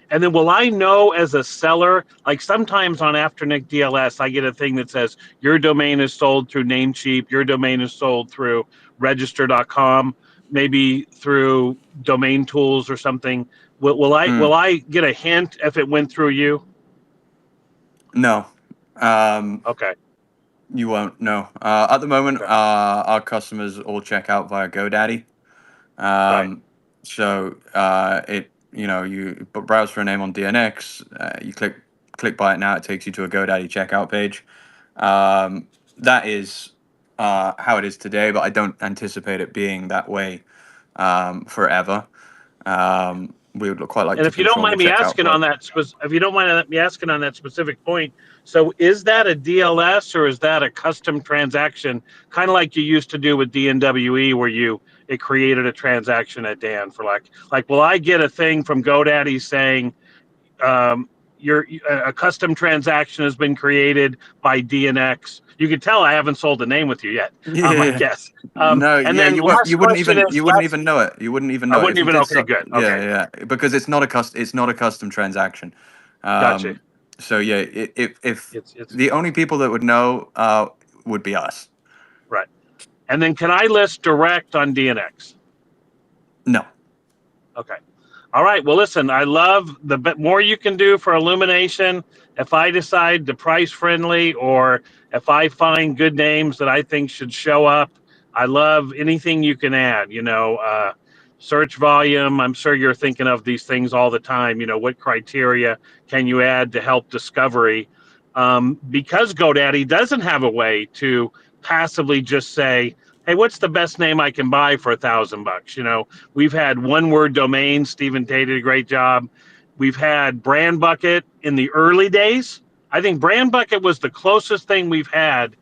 And then will I know as a seller, like sometimes on Afternic DLS, I get a thing that says your domain is sold through Namecheap, your domain is sold through registrar.com, maybe through Domain Tools or something. Will I get a hint if it went through you? No. Okay. You won't. No. At the moment, Okay. our customers all check out via GoDaddy. Right. So you browse for a name on DNX. You click buy it now. It takes you to a GoDaddy checkout page. That is how it is today, but I don't anticipate it being that way forever. We would quite like And to if you don't control the mind me checkout asking flow. on that, if you don't mind me asking on that specific point, so is that a DLS or is that a custom transaction, kind of like you used to do with DNWE, where it created a transaction at Dan for like will I get a thing from GoDaddy saying a custom transaction has been created by DNX? You can tell I haven't sold a name with you yet. I guess. No, And yeah, then last question is you wouldn't even know it. You wouldn't even I know it wouldn't if you even. did. Okay, good. Okay, Yeah, because it's not a custom transaction. gotcha. So yeah, if It's the only people that would know would be us. right. And then can I list direct on DNX? No. Okay. All right. Well, listen, I love the more you can do for illumination. If I decide to price friendly, or if I find good names that I think should show up, I love anything you can add. Search volume. I'm sure you're thinking of these things all the time. What criteria can you add to help discovery? Because GoDaddy doesn't have a way to passively just say, hey, what's the best name I can buy for $1,000? We've had one-word domains. Stephen Tate did a great job. We've had Brand Bucket in the early days. I think Brand Bucket was the closest thing we've had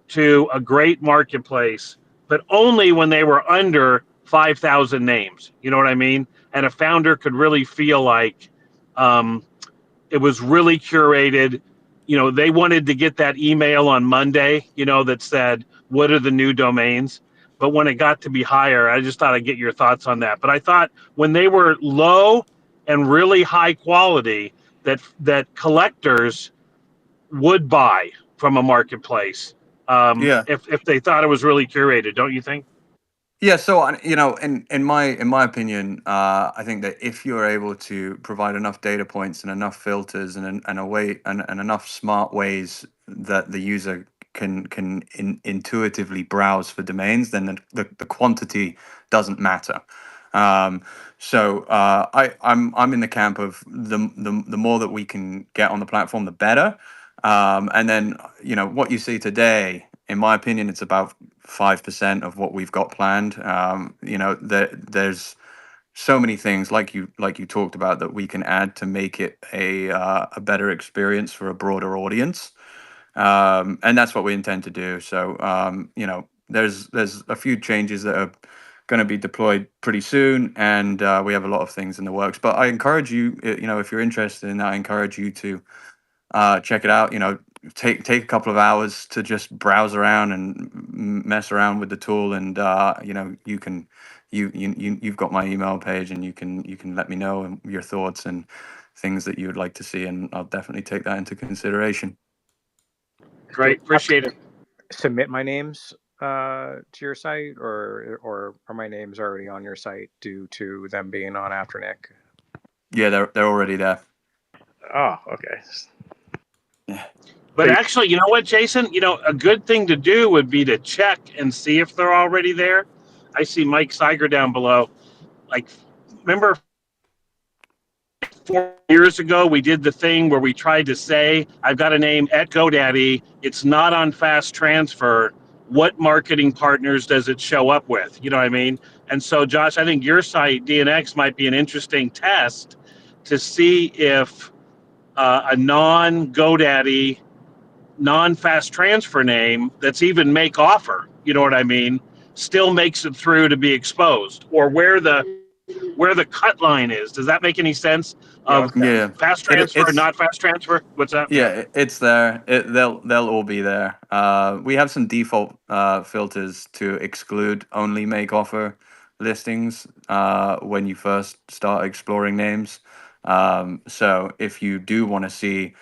to a great marketplace, but only when they were under 5,000 names. You know what I mean? And a founder could really feel like it was really curated. They wanted to get that email on Monday, that said, what are the new domains? But when it got to be higher, I just thought I'd get your thoughts on that. But I thought when they were low and really high quality, that collectors would buy from a marketplace Yeah. if they thought it was really curated, don't you think? Yeah, so in my opinion, I think that if you're able to provide enough data points and enough filters and a way and enough smart ways that the user can intuitively browse for domains, then the quantity doesn't matter. I'm in the camp of the more that we can get on the platform, the better. And then what you see today, in my opinion, it's about 5% of what we've got planned. There's so many things like you talked about that we can add to make it a better experience for a broader audience, and that's what we intend to do. So there's a few changes that are going to be deployed pretty soon, and we have a lot of things in the works. But I encourage you, if you're interested in that, I encourage you to check it out. Take a couple of hours to just browse around and mess around with the tool, and you've got my email page, and you can let me know your thoughts and things that you would like to see, and I'll definitely take that into consideration. Great, appreciate it. submit my names to your site, or are my names already on your site due to them being on after Nick? Yeah, they're already there. Oh, okay. Yeah. But actually, you know what, Jason? A good thing to do would be to check and see if they're already there. I see Mike Seiger down below. Like, remember 4 years ago, we did the thing where we tried to say, I've got a name at GoDaddy. It's not on Fast Transfer. What marketing partners does it show up with? You know what I mean? And so, Josh, I think your site, DNX, might be an interesting test to see if a non-GoDaddy, non-Fast Transfer name that's even make offer, you know what I mean, still makes it through to be exposed, or where the cut line is. Does that make any sense? Yeah, Of okay. Yeah, fast transfer, it's not fast transfer? What's that? yeah, it's there. They'll all be there. We have some default filters to exclude only make offer listings when you first start exploring names. So if you do want to see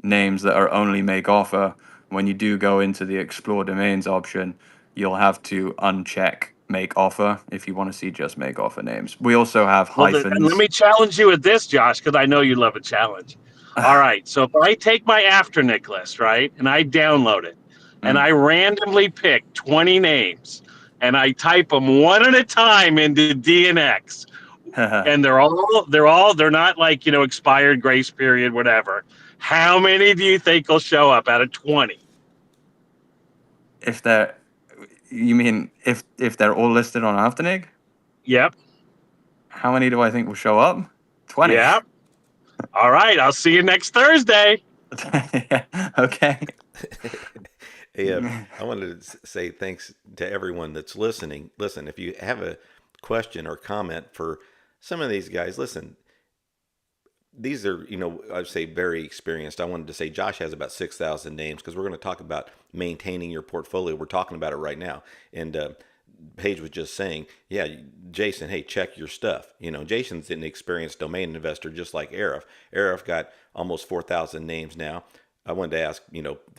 names that are only make offer, when you do go into the explore domains option, you'll have to uncheck make offer if you want to see just make offer names. We also have Well, then let hyphens. me challenge you with this, Josh, because I know you love a challenge. All right. So if I take my after Nick list, right, and I download it, and I randomly pick 20 names, and I type them one at a time into DNX, and they're not like, expired grace period, whatever. How many do you think will show up out of 20? If they're, you mean if they're all listed on Afternig? Yep. How many do I think will show up? 20. Yep. All right. I'll see you next Thursday. Okay. Hey, I wanted to say thanks to everyone that's listening. Listen, if you have a question or comment for some of these guys, listen, these are, I'd say very experienced. I wanted to say Josh has about 6,000 names because we're going to talk about maintaining your portfolio. We're talking about it right now. And Paige was just saying, yeah, Jason, hey, check your stuff. Jason's an experienced domain investor just like Arif. Arif got almost 4,000 names now. I wanted to ask,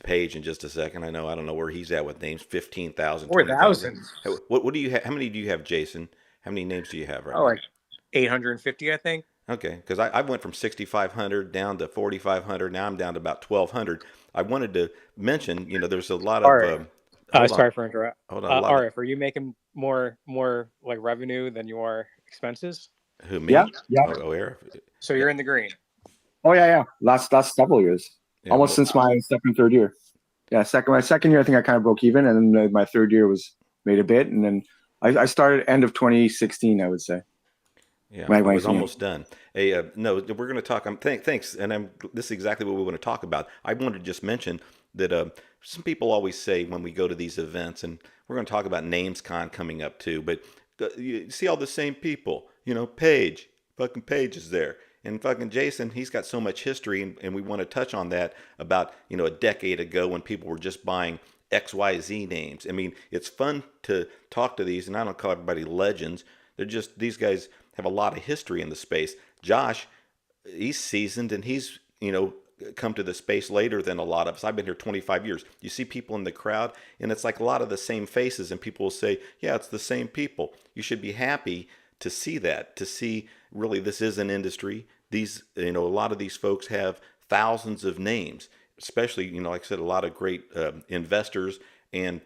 Paige in just a second. I don't know where he's at with names, 15,000, 20,000. 4,000. What do you have? How many do you have, Jason? How many names do you have right Oh, now? like 850, I think. Okay, because I went from 6,500 down to 4,500. Now I'm down to about 1,200. I wanted to mention, there's a lot All of, right. hold on, Sorry for interrupt. hold on, a lot of, RF, are you making more like revenue than your expenses? who, Yeah, me? yeah. Oh, Eric? So Yeah, you're in the green. Oh yeah. Last several years, yeah, almost well, since my second, third year. Yeah, my second year, I think I kind of broke even, and then my third year was made a bit, and then I started end of 2016, I would say. yeah, My I my was thing. almost done. Hey, no, we're going to talk. Thanks, and this is exactly what we want to talk about. I wanted to just mention that some people always say when we go to these events, and we're going to talk about NamesCon coming up too. But you see all the same people. Paige, fucking Paige is there, and fucking Jason. He's got so much history, and we want to touch on that about a decade ago when people were just buying XYZ names. I mean, it's fun to talk to these, and I don't call everybody legends. They're just, these guys have a lot of history in the space. Josh, he's seasoned and he's, come to the space later than a lot of us. I've been here 25 years. You see people in the crowd and it's like a lot of the same faces, and people will say, yeah, it's the same people. You should be happy to see that, to see really this is an industry. These, a lot of these folks have thousands of names, especially, like I said, a lot of great investors and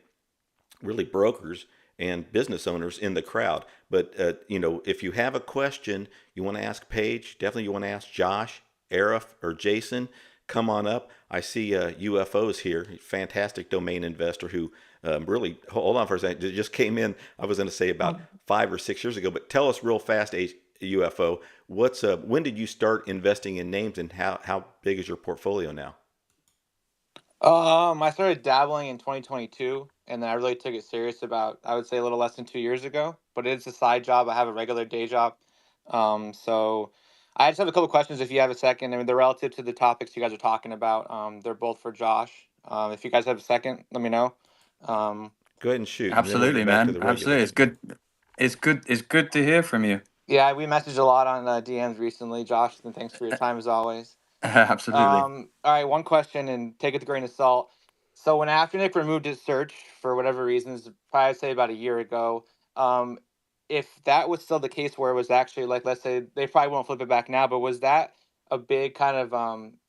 really brokers and business owners in the crowd. But if you have a question, you want to ask Paige, definitely you want to ask Josh, Arif, or Jason, come on up. I see UFOs here, fantastic domain investor who really, hold on for a second, just came in. I was going to say about 5 or 6 years ago, but tell us real fast, UFO, when did you start investing in names, and how big is your portfolio now? I started dabbling in 2022, and then I really took it serious about, I would say, a little less than 2 years ago. But it's a side job. I have a regular day job. So I just have a couple questions if you have a second. I mean, they're relative to the topics you guys are talking about. They're both for Josh. If you guys have a second, let me know. Go ahead and shoot, and then we'll Absolutely, get back to man. the Absolutely. regulars. It's good. It's good to hear from you. Yeah, we messaged a lot on DMs recently, Josh, and thanks for your time as always. Absolutely. All right, one question, and take it with a grain of salt. So when Afternic removed its search for whatever reasons, probably I'd say about a year ago, um, if that was still the case where it was actually like, let's say they probably won't flip it back now, but was that a big kind of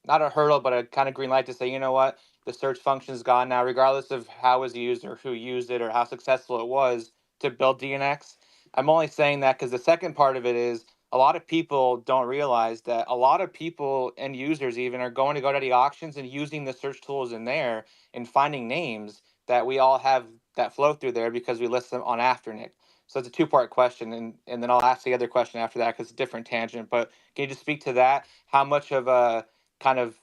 not a hurdle, but a kind of green light to say, you know what, the search function's gone now, regardless of how it was used or who used it or how successful it was to build DNX? I'm only saying that because the second part of it is a lot of people don't realize that a lot of people and users even are going to GoDaddy auctions and using the search tools in there and finding names that we all have that flow through there because we list them on Afternic. So it's a two-part question, and then I'll ask the other question after that because it's a different tangent. But can you just speak to that? How much of a kind of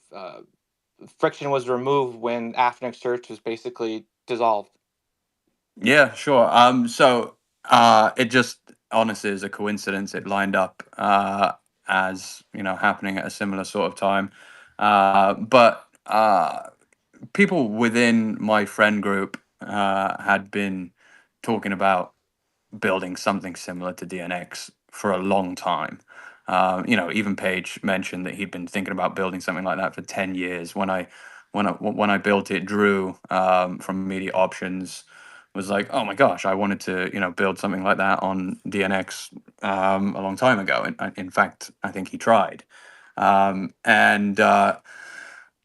friction was removed when Afternic search was basically dissolved? Yeah, sure. So it just honestly is a coincidence. It lined up as happening at a similar sort of time. But people within my friend group had been talking about building something similar to DNX for a long time. Even Paige mentioned that he'd been thinking about building something like that for 10 years. When I built it, Drew from Media Options was like, "Oh my gosh, I wanted to build something like that on DNX a long time ago." And in fact, I think he tried. And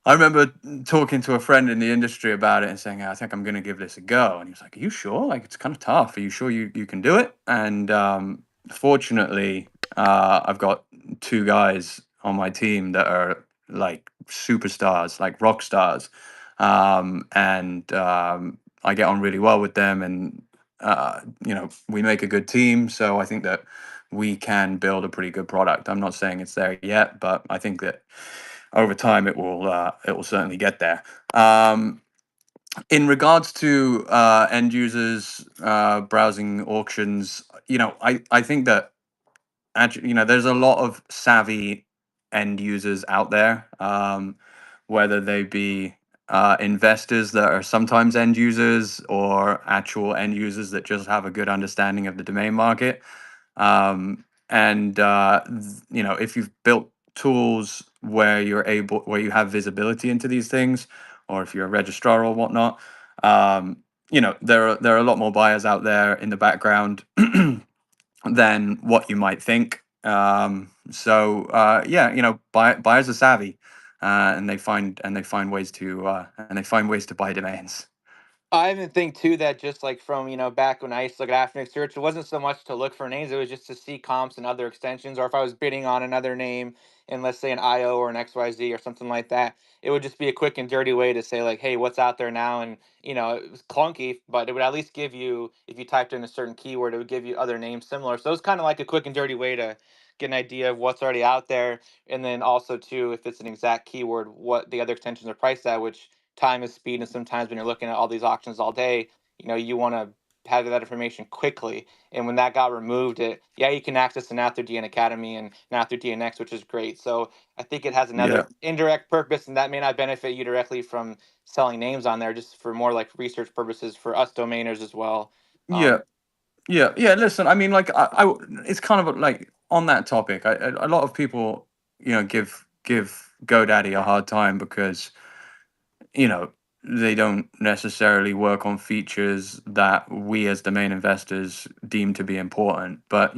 I remember talking to a friend in the industry about it and saying, I think I'm going to give this a go. And he was like, Are you sure? Like, it's kind of tough. Are you sure you can do it? And fortunately, I've got two guys on my team that are like superstars, like rock stars. And I get on really well with them. And, we make a good team. So I think that we can build a pretty good product. I'm not saying it's there yet, but I think that over time it will certainly get there. In regards to end users browsing auctions, I think that actually, there's a lot of savvy end users out there, whether they be investors that are sometimes end users or actual end users that just have a good understanding of the domain market. And if you've built tools where you have visibility into these things, or if you're a registrar or whatnot, there are a lot more buyers out there in the background than what you might think. Buyers are savvy, and they find ways to buy domains. I even think too that just like from back when I used to look at Afternic search, it wasn't so much to look for names; it was just to see comps and other extensions, or if I was bidding on another name in, let's say, an IO or an XYZ or something like that, it would just be a quick and dirty way to say like, hey, what's out there now? And it was clunky, but it would at least give you, if you typed in a certain keyword, it would give you other names similar. So it's kind of like a quick and dirty way to get an idea of what's already out there, and then also too, if it's an exact keyword, what the other extensions are priced at, which time is speed, and sometimes when you're looking at all these auctions all day, you want to have that information quickly. And when that got removed, you can access it now through DN Academy and now through DNX, which is great. So I think it has Yeah, another indirect purpose, and that may not benefit you directly from selling names on there, just for more like research purposes for us domainers as well. yeah, um, yeah. Listen, I mean, like, it's kind of like on that topic. A lot of people, give GoDaddy a hard time because you know they don't necessarily work on features that we as domain investors deem to be important. But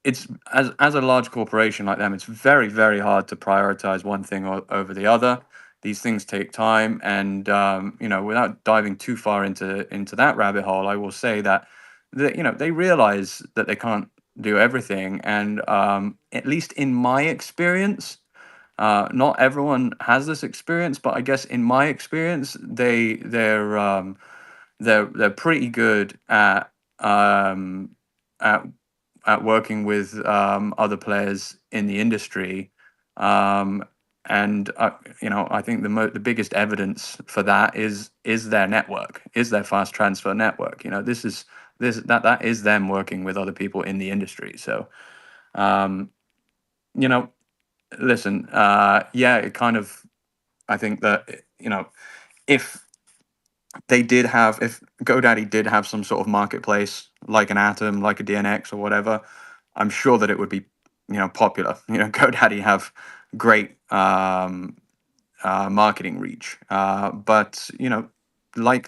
it's as a large corporation like them, it's very very hard to prioritize one thing over the other. These things take time, and without diving too far into that rabbit hole, I will say that they realize that they can't do everything, and at least in my experience, not everyone has this experience, but I guess in my experience, they're pretty good um, at at working with other players in the industry. Um, and I think the biggest evidence for that is their network, is their fast transfer network. That is them working with other people in the industry. So um, you know, listen, yeah, it kind of, I think that if if GoDaddy did have some sort of marketplace like an Atom, like a DNX or whatever, I'm sure that it would be popular. GoDaddy have great marketing reach. But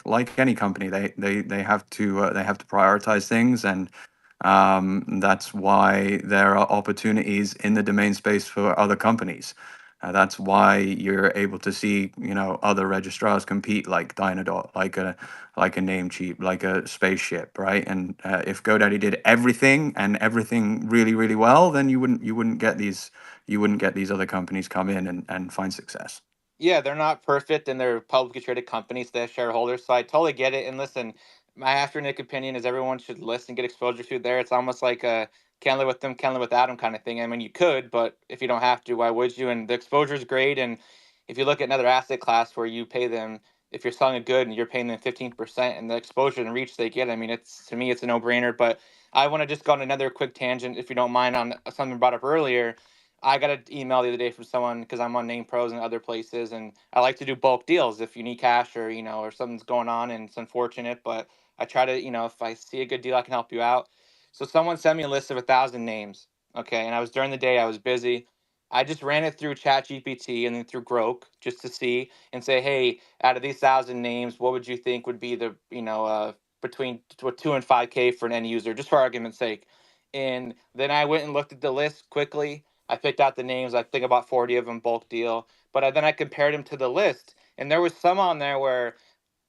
like any company, they have to prioritize things, and that's why there are opportunities in the domain space for other companies. That's why you're able to see other registrars compete, like Dynadot, like a Namecheap, like a Spaceship, right? And if GoDaddy did everything and everything really really well, then you wouldn't get these other companies come in and find success. Yeah, they're not perfect and they're publicly traded companies. They have shareholders, so I totally get it. And listen, my after Nick opinion is everyone should listen, get exposure to there. It's almost like a can't live with them, can't live without them kind of thing. I mean, you could, but if you don't have to, why would you? And the exposure is great. And if you look at another asset class where you pay them, if you're selling a good and you're paying them 15% and the exposure and reach they get, I mean, it's to me, it's a no brainer. But I want to just go on another quick tangent, if you don't mind, on something brought up earlier. I got an email the other day from someone because I'm on Name Pros and other places, and I like to do bulk deals if you need cash or or something's going on and it's unfortunate. But I try to if I see a good deal, I can help you out. So someone sent me a list of 1,000 names. Okay, and I was during the day, I was busy. I just ran it through ChatGPT and then through Grok just to see and say, hey, out of these 1,000 names, what would you think would be the between 2 and 5K for an end user, just for argument's sake. And then I went and looked at the list quickly. I picked out the names. I think about 40 of them bulk deal. But then I compared them to the list, and there was some on there where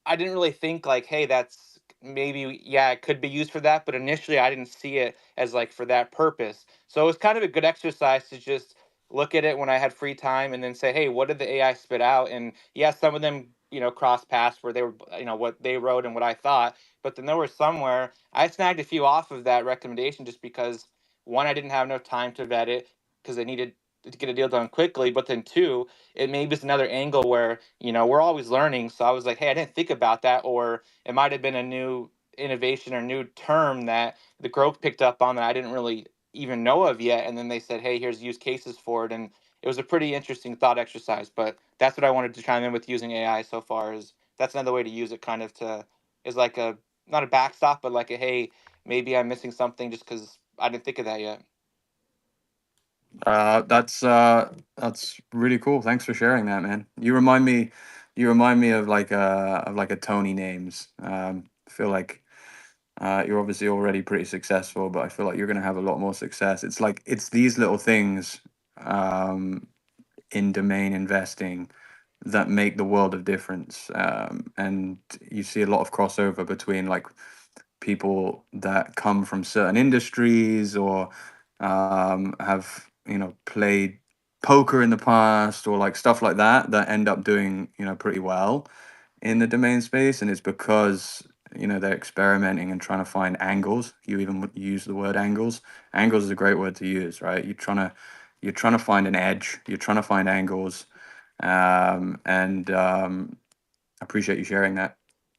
I didn't really think like, hey, that's maybe yeah, it could be used for that. But initially, I didn't see it as like for that purpose. So it was kind of a good exercise to just look at it when I had free time, and then say, hey, what did the AI spit out? And yeah, some of them cross paths where they were what they wrote and what I thought. But then there were some where I snagged a few off of that recommendation just because one, I didn't have enough time to vet it because I needed to get a deal done quickly. But then two, it maybe is another angle where we're always learning. So I was like, hey, I didn't think about that. Or it might have been a new innovation or new term that the growth picked up on that I didn't really even know of yet. And then they said, hey, here's use cases for it. And it was a pretty interesting thought exercise. But that's what I wanted to chime in with using AI so far. Is that's another way to use it, kind of to is like a not a backstop, but like a hey, maybe I'm missing something just because I didn't think of that yet. That's really cool. Thanks for sharing that, man. You remind me of like a Tony names. I feel like you're obviously already pretty successful, but I feel like you're going to have a lot more success. It's these little things um, in domain investing that make the world of difference. And you see a lot of crossover between like people that come from certain industries or have played poker in the past or like stuff like that end up doing pretty well in the domain space, and it's because they're experimenting and trying to find angles. You even use the word angles. Angles is a great word to use, right? You're trying to find an edge. You're trying to find angles, and I appreciate you sharing that.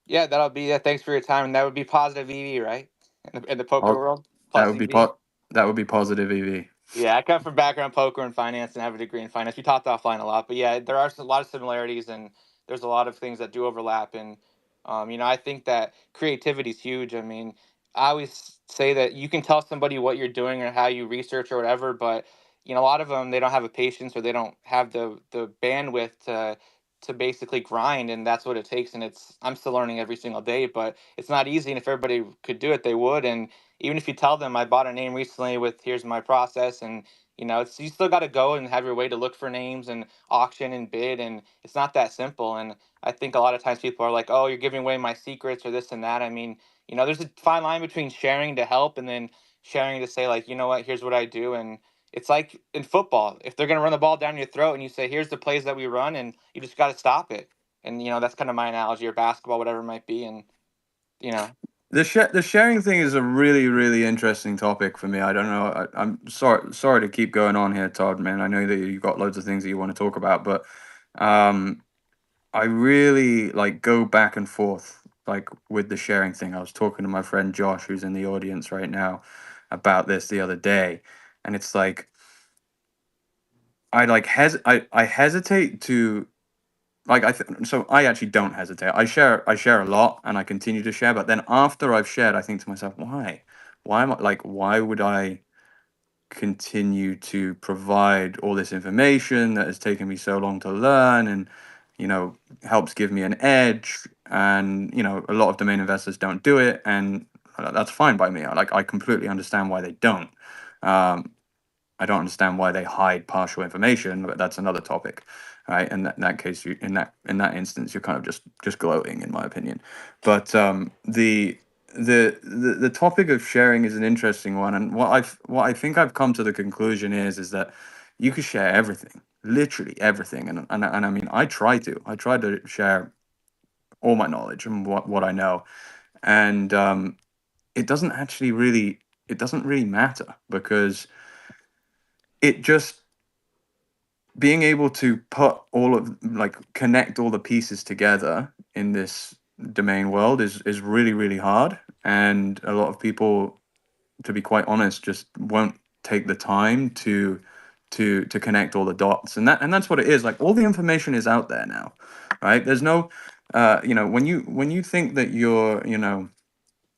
Yeah, that'll be yeah. Thanks for your time, and that would be positive EV, right? In the poker Oh, world, that plus would be EV. positive EV. Yeah, I come from background poker and finance and have a degree in finance. We talked offline a lot, but yeah, there are a lot of similarities and there's a lot of things that do overlap. And I think that creativity is huge. I mean, I always say that you can tell somebody what you're doing or how you research or whatever, but a lot of them they don't have a patience or they don't have the bandwidth to basically grind, and that's what it takes. And I'm still learning every single day, but it's not easy. And if everybody could do it, they would. And even if you tell them I bought a name recently with here's my process, and it's you still got to go and have your way to look for names and auction and bid, and it's not that simple. And I think a lot of times people are like, oh, you're giving away my secrets or this and that. I mean, there's a fine line between sharing to help and then sharing to say like, you know what, here's what I do. And it's like in football, if they're going to run the ball down your throat and you say here's the plays that we run, and you just got to stop it. And that's kind of my analogy, or basketball, whatever it might be. And you know The sharing thing is a really really interesting topic for me. I don't know. I'm sorry to keep going on here, Todd. Man, I know that you've got loads of things that you want to talk about, but um, I really like go back and forth like with the sharing thing. I was talking to my friend Josh, who's in the audience right now, about this the other day, and it's like I hesitate to so I actually don't hesitate. I share a lot and I continue to share, but then after I've shared I think to myself, why am I like why would I continue to provide all this information that has taken me so long to learn and, helps give me an edge. And, a lot of domain investors don't do it, and that's fine by me. I completely understand why they don't. I don't understand why they hide partial information, but that's another topic, right? And in that case, in that instance, you're kind of just gloating, in my opinion. But the topic of sharing is an interesting one, and what I think I've come to the conclusion is that you can share everything, literally everything, and I mean, I try to share all my knowledge and what I know, and it doesn't really matter, because it just being able to put connect all the pieces together in this domain world is really, really hard. And a lot of people, to be quite honest, just won't take the time to connect all the dots. And that's what it is. Like, all the information is out there now, right? There's no when you think that you're,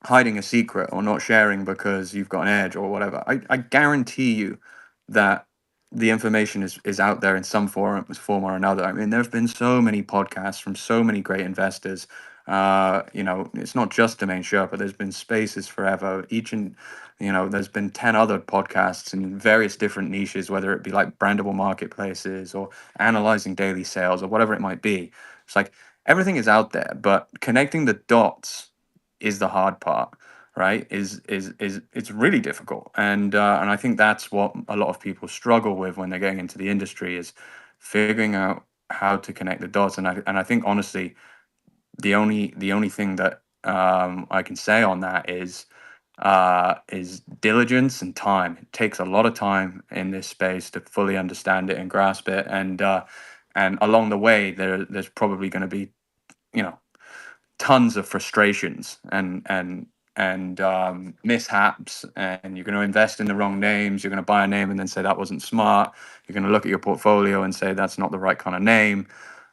hiding a secret or not sharing because you've got an edge or whatever, I guarantee you that the information is out there in some form or another. I mean, there have been so many podcasts from so many great investors. It's not just Domain Sherpa. There's been Spaces Forever. There's been 10 other podcasts in various different niches, whether it be like brandable marketplaces or analyzing daily sales or whatever it might be. It's like everything is out there, but connecting the dots is the hard part, right? Is it's really difficult, and I think that's what a lot of people struggle with when they're getting into the industry, is figuring out how to connect the dots. And I think, honestly, the only thing that I can say on that is diligence and time. It takes a lot of time in this space to fully understand it and grasp it, and along the way there's probably going to be, you know tons of frustrations and mishaps, and you're going to invest in the wrong names. You're going to buy a name and then say that wasn't smart. You're going to look at your portfolio and say that's not the right kind of name.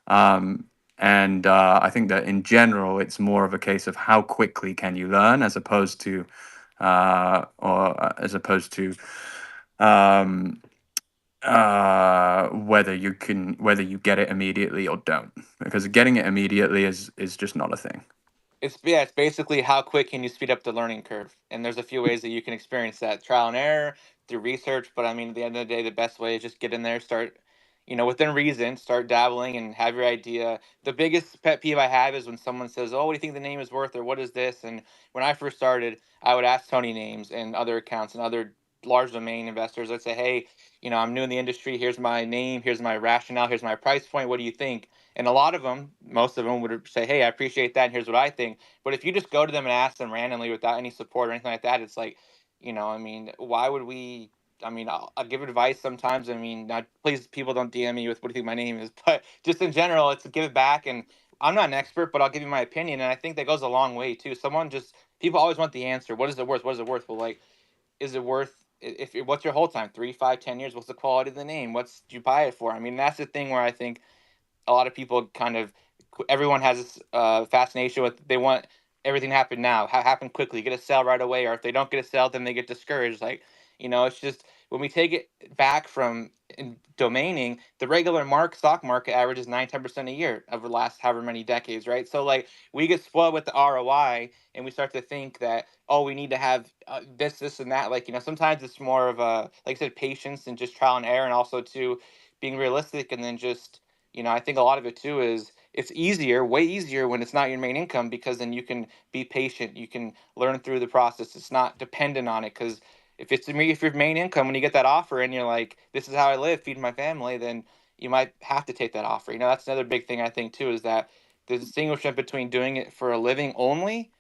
And I think that in general, it's more of a case of how quickly can you learn, as opposed to um, whether you get it immediately or don't, because getting it immediately is just not a thing. It's basically how quick can you speed up the learning curve, and there's a few ways that you can experience that: trial and error, through research. But I mean, at the end of the day, the best way is just get in there, start, within reason, start dabbling and have your idea. The biggest pet peeve I have is when someone says, "Oh, what do you think the name is worth?" or "What is this?" And when I first started, I would ask Tony names and other accounts and other large domain investors. I'd say, "Hey, I'm new in the industry. Here's my name. Here's my rationale. Here's my price point. What do you think?" And a lot of them, most of them, would say, "Hey, I appreciate that, and here's what I think." But if you just go to them and ask them randomly without any support or anything like that, it's like, I mean, why would we? I mean, I'll give advice sometimes. I mean, not, please, people don't DM me with what do you think my name is, but just in general, it's to give it back. And I'm not an expert, but I'll give you my opinion, and I think that goes a long way too. People always want the answer. What is it worth? What is it worth? Well, like, is it worth? If what's your whole time? 3, 5, 10 years? What's the quality of the name? What's do you buy it for? I mean, that's the thing where I think a lot of people kind of, everyone has this fascination with, they want everything to happen now, happen quickly, get a sale right away, or if they don't get a sale, then they get discouraged. Like, it's just, when we take it back from in domaining, the regular stock market averages 9-10% a year over the last however many decades, right? So like, we get spoiled with the ROI, and we start to think that, oh, we need to have this and that. Like, sometimes it's more of a, like I said, patience and just trial and error, and also to being realistic. And then just, I think a lot of it too is, it's easier, way easier, when it's not your main income, because then you can be patient, you can learn through the process. It's not dependent on it. Because if your main income, when you get that offer and you're like, this is how I live, feed my family, then you might have to take that offer. That's another big thing I think too, is that the distinguishment between doing it for a living only,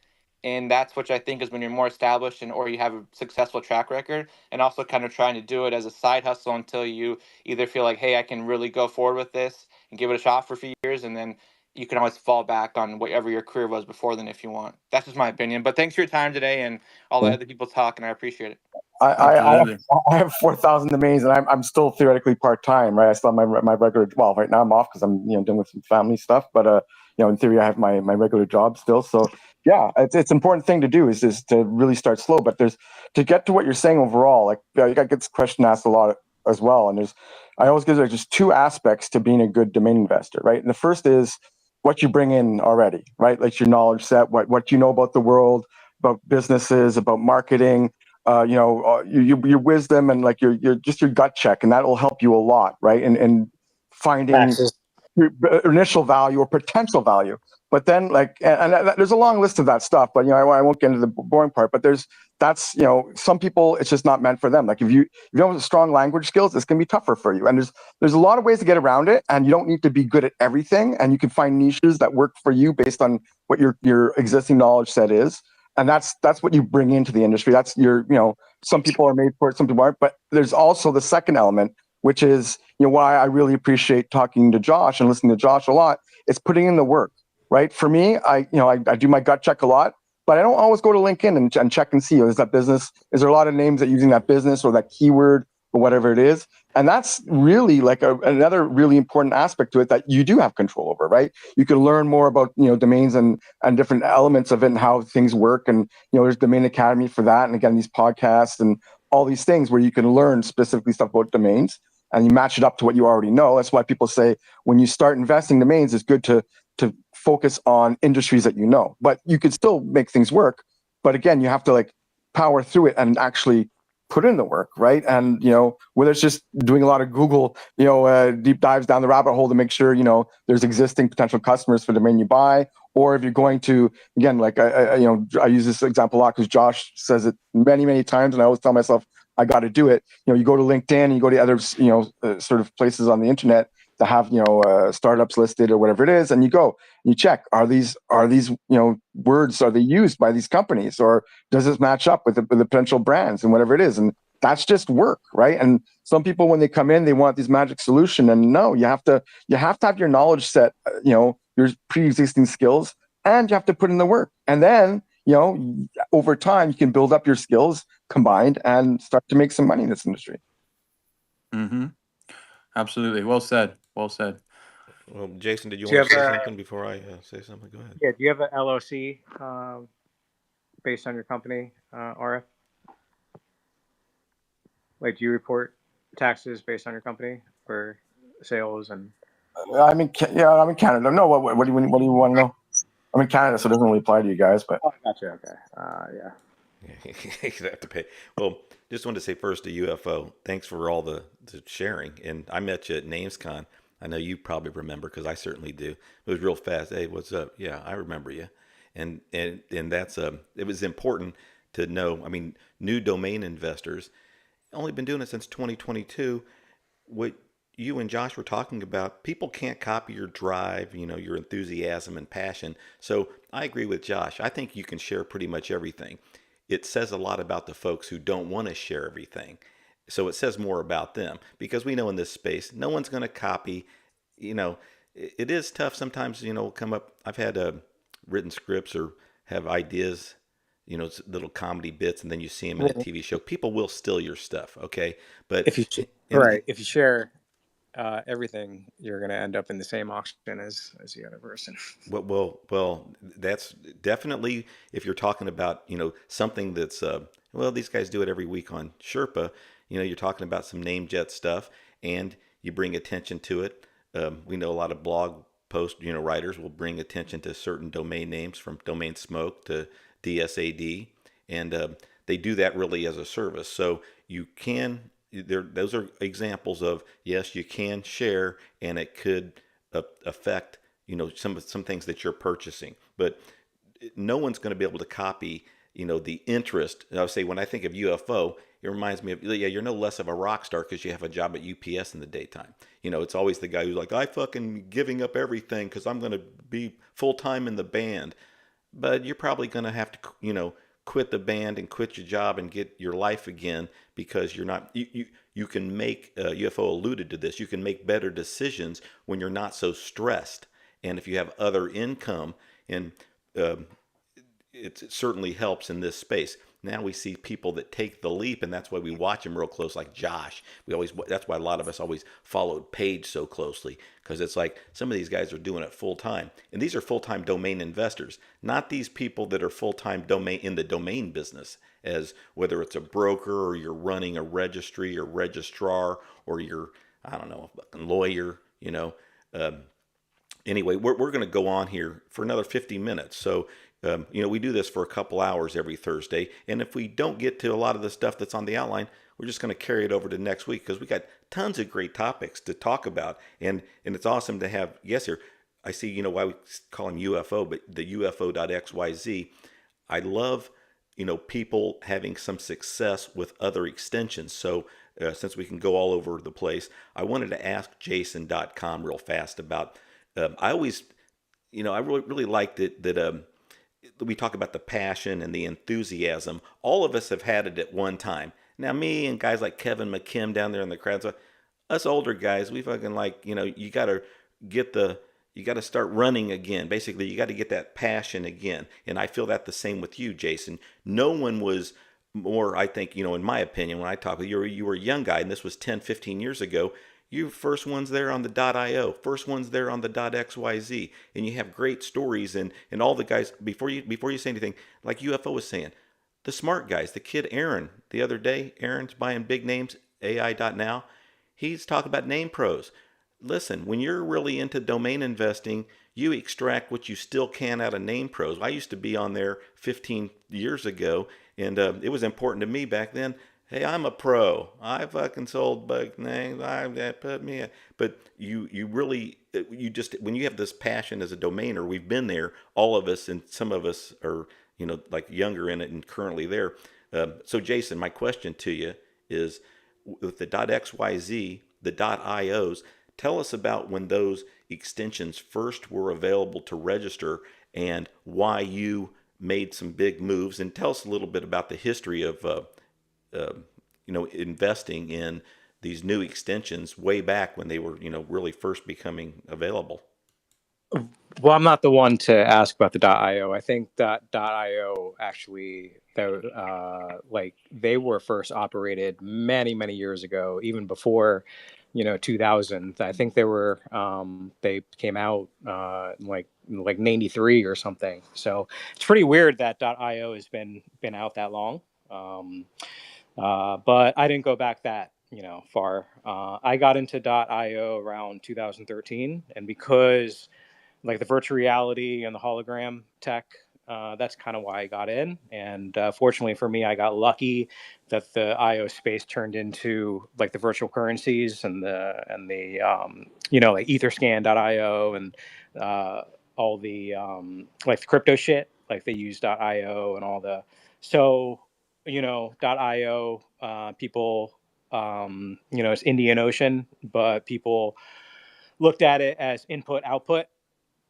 and that's what I think is when you're more established, and or you have a successful track record, and also kind of trying to do it as a side hustle until you either feel like, hey, I can really go forward with this and give it a shot for a few years, and then you can always fall back on whatever your career was before then if you want. That's just my opinion. But thanks for your time today, and I'll let other people talk, and I appreciate it. Absolutely. I have 4,000 domains, and I'm still theoretically part time, right? I still have my regular. Well, right now I'm off because I'm dealing with some family stuff, but in theory I have my regular job still. So yeah, it's an important thing to do is to really start slow. But to get to what you're saying overall, like I get this question asked a lot as well, and I always give just two aspects to being a good domain investor, right? And the first is what you bring in already, right? Like your knowledge set, what you know about the world, about businesses, about marketing, your wisdom, and like your just your gut check, and that will help you a lot, right? And finding Taxes. your initial value or potential value. But then there's a long list of that stuff, but I won't get into the boring part. But that's some people, it's just not meant for them. Like if you don't have strong language skills, it's going to be tougher for you. And there's a lot of ways to get around it, and you don't need to be good at everything. And you can find niches that work for you based on what your existing knowledge set is. And that's what you bring into the industry. That's some people are made for it, some people aren't. But there's also the second element, which is why I really appreciate talking to Josh and listening to Josh a lot. It's putting in the work, right? For me, I do my gut check a lot, but I don't always go to LinkedIn and check and see, is that business, is there a lot of names that using that business or that keyword or whatever it is? And that's really like another really important aspect to it that you do have control over, right? You can learn more about domains and different elements of it and how things work. And there's Domain Academy for that. And again, these podcasts and all these things where you can learn specifically stuff about domains, and you match it up to what you already know. That's why people say when you start investing domains, it's good to focus on industries that you know. But you could still make things work. But again, you have to like power through it and actually put in the work, right? And whether it's just doing a lot of Google, deep dives down the rabbit hole to make sure there's existing potential customers for the domain you buy, or if you're going to, again, like I use this example a lot because Josh says it many times, and I always tell myself I got to do it. You go to LinkedIn and you go to other sort of places on the internet that have startups listed or whatever it is, and you go and you check, are these words, are they used by these companies, or does this match up with the potential brands and whatever it is? And that's just work, right? And some people, when they come in, they want this magic solution, and no, you have to have your knowledge set, your pre-existing skills, and you have to put in the work. And then over time you can build up your skills combined and start to make some money in this industry. Mm-hmm. Absolutely. Well said. Well said. Well, Jason, did you Do you want to say have something before I say something? Go ahead. Yeah, do you have an LLC based on your company, RF? Like, do you report taxes based on your company for sales and? I'm in Canada. No, what do you want to know? I'm in Canada, so it doesn't really apply to you guys. But Oh, gotcha. Okay. Yeah. You have to pay. Well, just wanted to say first to UFO, thanks for all the sharing. And I met you at NamesCon. I know you probably remember because I certainly do. It was real fast. Hey, what's up? Yeah, I remember you. And that's it was important to know. I mean, new domain investors only been doing it since 2022. What you and Josh were talking about, people can't copy your drive, your enthusiasm and passion. So I agree with Josh. I think you can share pretty much everything. It says a lot about the folks who don't want to share everything. So it says more about them because we know in this space, no one's going to copy. It is tough sometimes, come up. I've had written scripts or have ideas, little comedy bits, and then you see them in a TV show. People will steal your stuff, okay? But If you if you share everything, you're going to end up in the same auction as the other person. well, that's definitely if you're talking about something that's these guys do it every week on Sherpa. You're talking about some name jet stuff, and you bring attention to it. We know a lot of blog post writers will bring attention to certain domain names, from domain smoke to DSAD, and they do that really as a service. So you can those are examples of, yes, you can share, and it could affect some things that you're purchasing, but no one's going to be able to copy the interest. I would say when I think of UFO, it reminds me of, yeah, you're no less of a rock star because you have a job at UPS in the daytime. It's always the guy who's like, I fucking giving up everything because I'm going to be full time in the band. But you're probably going to have to quit the band and quit your job and get your life again, because you're not you can make UFO alluded to this, you can make better decisions when you're not so stressed, and if you have other income, and it certainly helps in this space. Now we see people that take the leap, and that's why we watch them real close, like Josh. That's why a lot of us always followed Paige so closely, because it's like some of these guys are doing it full time, and these are full time domain investors, not these people that are full time domain in the domain business, as whether it's a broker or you're running a registry or registrar or you're, I don't know, a lawyer, Um, anyway, we're going to go on here for another 50 minutes. So, we do this for a couple hours every Thursday. And if we don't get to a lot of the stuff that's on the outline, we're just going to carry it over to next week because we got tons of great topics to talk about. And it's awesome to have guests here. I see, why we call him UFO, but the UFO.xyz. I love, people having some success with other extensions. So, since we can go all over the place, I wanted to ask Jason.com real fast about. I always, I really liked it that we talk about the passion and the enthusiasm. All of us have had it at one time. Now, me and guys like Kevin McKim down there in the crowd, so us older guys, we fucking like, you got to get the, you got to start running again. Basically, you got to get that passion again. And I feel that the same with you, Jason. No one was more, I think, in my opinion, when I talk with you, you were a young guy, and this was 10, 15 years ago. You first ones there on the .io, first ones there on the .xyz, and you have great stories. And all the guys before you say anything, like UFO was saying, the smart guys, the kid Aaron the other day, Aaron's buying big names, AI.now. He's talking about name pros. Listen, when you're really into domain investing, you extract what you still can out of name pros. I used to be on there 15 years ago, and it was important to me back then. Hey, I'm a pro. I fucking sold bug names. That put me in. But you really, you just, when you have this passion as a domainer, we've been there, all of us, and some of us are, like younger in it and currently there. So Jason, my question to you is, with the .xyz, the .ios, tell us about when those extensions first were available to register and why you made some big moves, and tell us a little bit about the history of uh, investing in these new extensions way back when they were, really first becoming available. Well, I'm not the one to ask about the .io. I think that .io actually, like they were first operated many, many years ago, even before, 2000. I think they came out like 93 or something. So it's pretty weird that .io has been out that long. But I didn't go back that far. I got into .io around 2013, and because like the virtual reality and the hologram tech. That's kind of why I got in. And fortunately for me, I got lucky that the IO space turned into like the virtual currencies and like Etherscan.io and all the like the crypto shit. Like they use .io and all the so .io people it's Indian Ocean, but people looked at it as input output.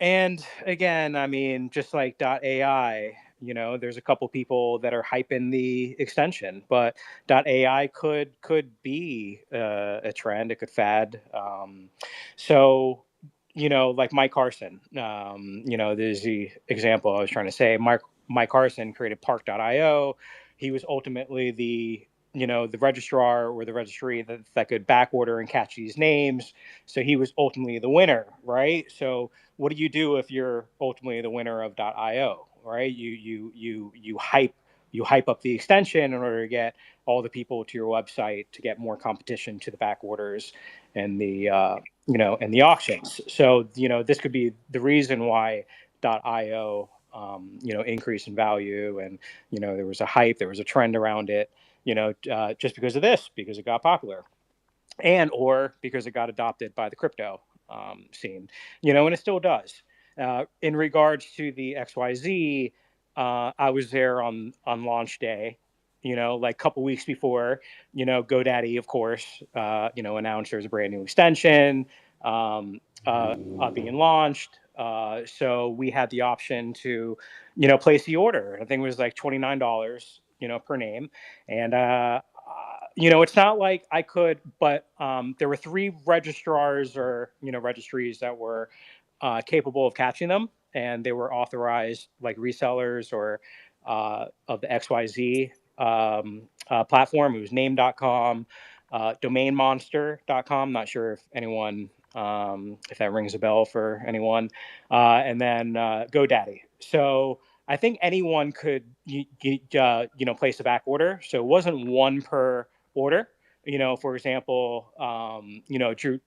And again, I mean, just like .ai, there's a couple people that are hyping the extension, but .ai could be a trend. It could fad. So, like Mike Carson, there's the example I was trying to say. Mike Carson created Park.io. He was ultimately the registrar or the registry that could back order and catch these names. So he was ultimately the winner, right? So what do you do if you're ultimately the winner of .io, right? You hype up the extension in order to get all the people to your website to get more competition to the back orders and the and the auctions. So this could be the reason why .io increased in value, and there was a hype, there was a trend around it, just because of this, because it got popular, and or because it got adopted by the crypto scene, and it still does. In regards to the XYZ, I was there on launch day, like a couple weeks before, GoDaddy, of course, announced there's a brand new extension being launched. So we had the option to, place the order. I think it was like $29, per name, and it's not like I could, but there were 3 registrars or registries that were capable of catching them, and they were authorized like resellers or of the XYZ. platform. It was name.com, domainmonster.com. Not sure if anyone, if that rings a bell for anyone. And then GoDaddy. So I think anyone could, place a back order. So it wasn't one per order. For example,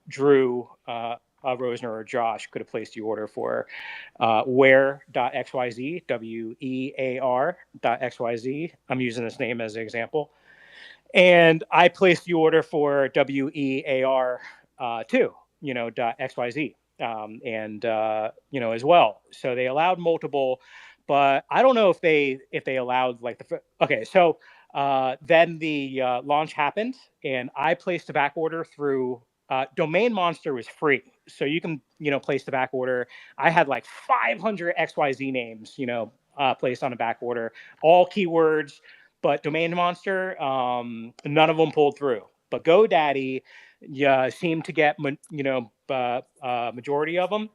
Drew Rosner or Josh could have placed the order for where.xyz, wear.xyz. I'm using this name as an example. And I placed the order for wear too, .xyz, as well. So they allowed multiple, but I don't know if they allowed okay. So then the launch happened, and I placed a back order through Domain Monster was free, so you can place the back order. I had like 500 XYZ names, placed on a back order, all keywords. But Domain Monster, none of them pulled through. But GoDaddy, seemed to get majority of them.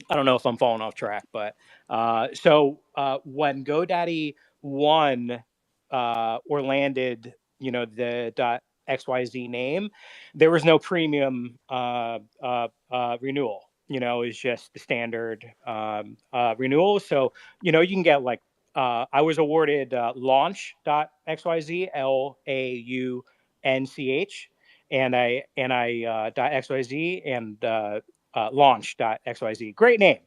I don't know if I'm falling off track, but so when GoDaddy won or landed, the .xyz name, there was no premium renewal. It's just the standard renewal. So you can get like I was awarded launch.xyz, LAUNCH, and I .xyz and launch.xyz. Great name.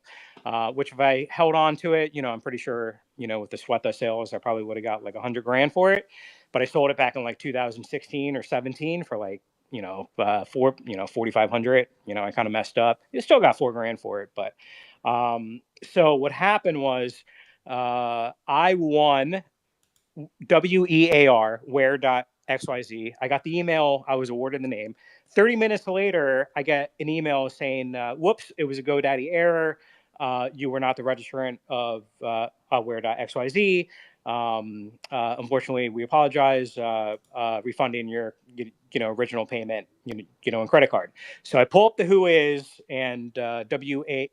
Which if I held on to it, I'm pretty sure, with the Sweater sales, I probably would have got like 100 grand for it. But I sold it back in like 2016 or 17 for like, 4,500. I kind of messed up. You still got 4 grand for it. But so what happened was I won WEAR, where.xyz. I got the email. I was awarded the name. 30 minutes later, I get an email saying, whoops, it was a GoDaddy error. You were not the registrant of where.xyz. Unfortunately, we apologize, refunding your original payment, and credit card. So I pull up the who is and WEAR.xyz.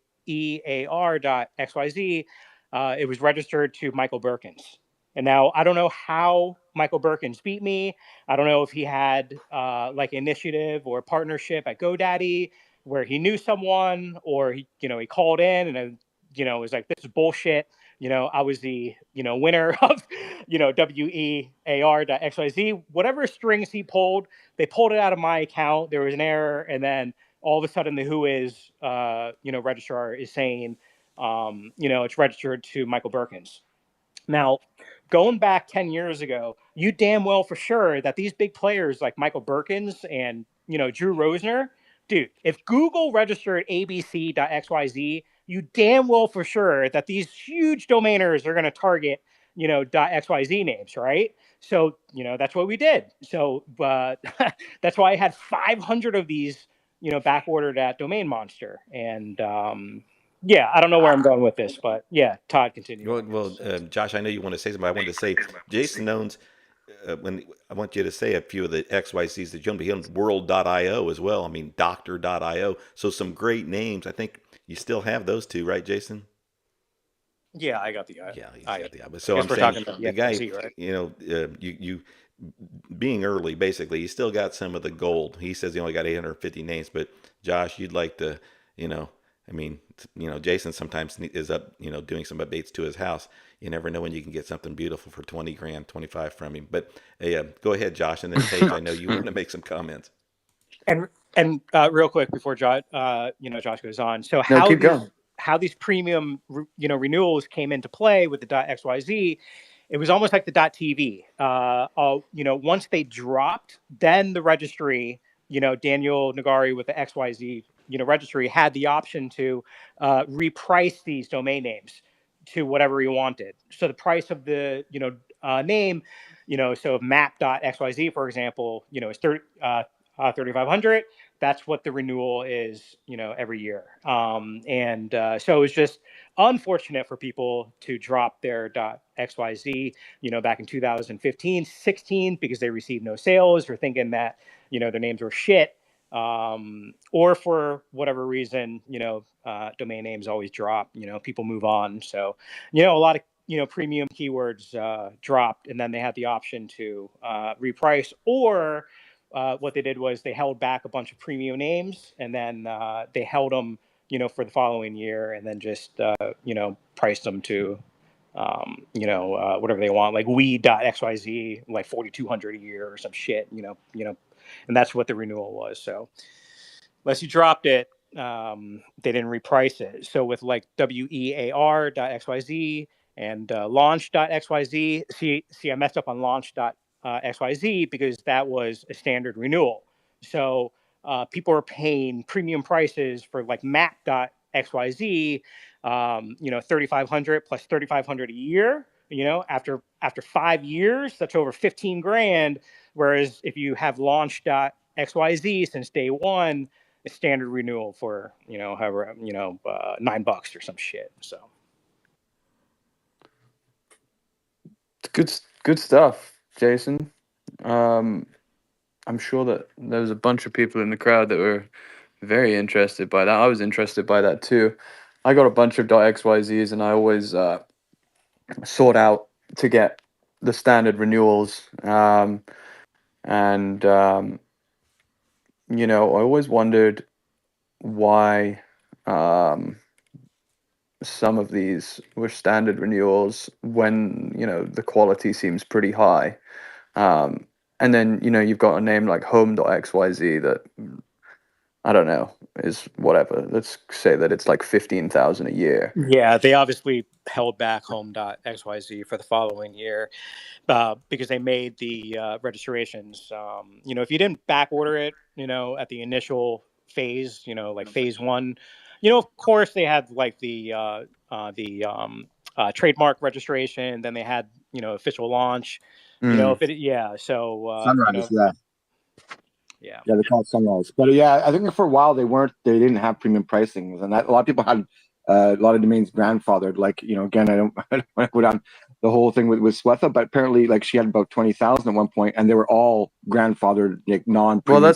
It was registered to Michael Birkins. And now I don't know how Michael Birkins beat me. I don't know if he had like initiative or partnership at GoDaddy where he knew someone, or he called in and was like, this is bullshit. I was the winner of WEAR.xyz. Whatever strings he pulled, they pulled it out of my account. There was an error, and then all of a sudden the who is registrar is saying it's registered to Michael Birkins. Now, going back 10 years ago, you damn well for sure that these big players like Michael Birkins and, Drew Rosner, dude, if Google registered abc.xyz, you damn well for sure that these huge domainers are going to target, .xyz names, right? So, that's what we did. So, that's why I had 500 of these, back ordered at Domain Monster. And, yeah, I don't know where I'm going with this, but yeah, Todd, continue. Josh, I know you want to say something, but I wanted to say Jason owns. When I want you to say a few of the XYZs that you own, but he owns World.io as well. I mean, Doctor.io. So some great names. I think you still have those two, right, Jason? Yeah, I got the Yeah, he's I got the. But so guess I'm we're saying talking about the guy, XYZ, right? you being early, basically, you still got some of the gold. He says he only got 850 names, but Josh, you'd like to, I mean, Jason sometimes is up, doing some updates to his house. You never know when you can get something beautiful for 20 grand, 25 from him. But go ahead, Josh, and then Paige, I know you want to make some comments. And real quick before Josh, Josh goes on. So No, keep going. how these premium, renewals came into play with the .xyz, it was almost like the .tv. Once they dropped, then the registry, Daniel Nagari with the XYZ, registry had the option to reprice these domain names to whatever he wanted. So the price of the, name, so map.xyz, for example, is 3,500. That's what the renewal is, every year. And so it was just unfortunate for people to drop their .xyz, back in 2015, 16, because they received no sales or thinking that, their names were shit. Or for whatever reason, domain names always drop, people move on. So, a lot of premium keywords dropped, and then they had the option to reprice, or what they did was they held back a bunch of premium names, and then they held them, for the following year, and then just priced them to whatever they want, like we.xyz, like 4,200 a year or some shit, and that's what the renewal was. So unless you dropped it, they didn't reprice it. So with like wear.xyz and launch.xyz, see, I messed up on launch.xyz because that was a standard renewal. So people are paying premium prices for like map.xyz, 3,500 plus 3,500 a year. After 5 years, that's over 15 grand. Whereas if you have launch.xyz since day one, a standard renewal for however $9 or some shit. So Good stuff, Jason. I'm sure that there was a bunch of people in the crowd that were very interested by that. I was interested by that too. I got a bunch of .xyz's, and I always sought out to get the standard renewals. I always wondered why some of these were standard renewals when the quality seems pretty high. And then you've got a name like home.xyz that I don't know is whatever. Let's say that it's like 15,000 a year. yeah, they obviously held back home.xyz for the following year because they made the registrations. If you didn't back order it, at the initial phase, like phase one, of course they had like the trademark registration. Then they had official launch. Mm. So Sunrise, yeah. Yeah, they call it Sunrise. But I think for a while they didn't have premium pricing, and that a lot of people had a lot of domains grandfathered. Like again, I don't want to go down the whole thing with Swetha, but apparently like she had about 20,000 at one point, and they were all grandfathered, like non-premium. Well,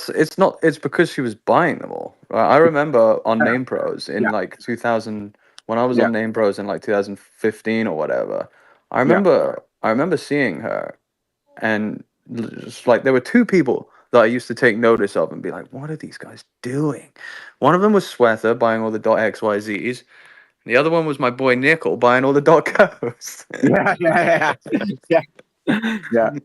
it's because she was buying them all. I remember on Name Pros in like 2000, when I was on Name Pros in like 2015 or whatever. I remember seeing her, and just like there were two people that I used to take notice of and be like, what are these guys doing? One of them was Swetha buying all the .xyz's. The other one was my boy Nickel buying all the .co's. Yeah.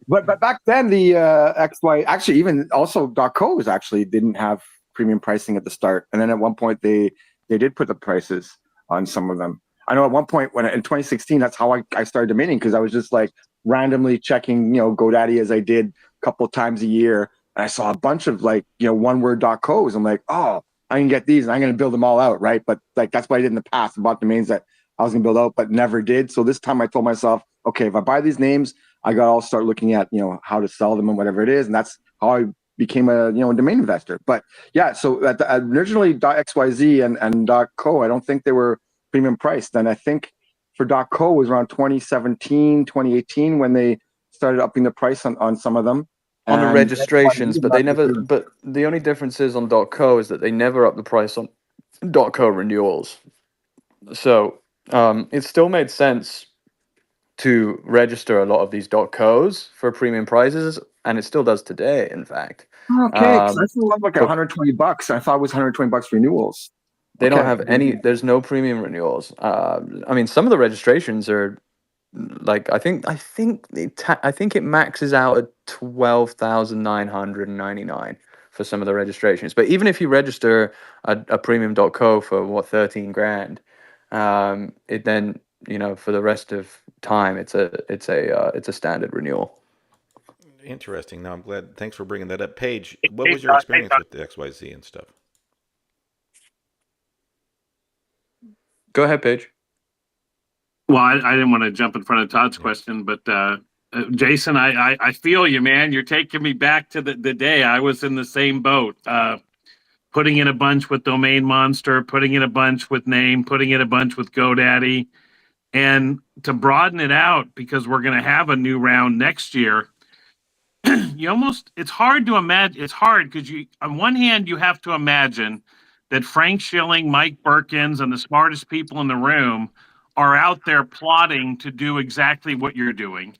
But back then the XY actually even also .co's actually didn't have premium pricing at the start, and then at one point they did put the prices on some of them. I know at one point when in 2016 that's how I started domaining, because I was just like randomly checking GoDaddy as I did a couple of times a year, and I saw a bunch of like one word .co's. I'm like, oh, I can get these and I'm going to build them all out, right? But like that's what I did in the past. I bought domains that I was going to build out but never did. So this time I told myself, okay, if I buy these names, I got to start looking at how to sell them and whatever it is, and that's how I became a domain investor. But yeah, so at originally .xyz and .co, I don't think they were premium priced. And I think for .co was around 2017, 2018 when they started upping the price on some of them. On the registrations, but they never. But the only difference is on .co is that they never up the price on .co renewals. So it still made sense to register a lot of these .co's for premium prices, and it still does today, in fact. Okay, because I still love like $120. I thought it was $120 renewals. They don't have any. There's no premium renewals. I mean, some of the registrations are like I think it maxes out at 12,999 for some of the registrations. But even if you register a premium.co for 13 grand, it then for the rest of time it's a standard renewal. Interesting. Now I'm glad. Thanks for bringing that up, Paige. What was your experience with the XYZ and stuff? Go ahead, Paige. Well, I didn't want to jump in front of Todd's question, but Jason, I feel you, man. You're taking me back to the day I was in the same boat, putting in a bunch with Domain Monster, putting in a bunch with Name, putting in a bunch with GoDaddy. And to broaden it out, because we're going to have a new round next year, it's hard to imagine. It's hard because on one hand, you have to imagine that Frank Schilling, Mike Birkins, and the smartest people in the room are out there plotting to do exactly what you're doing.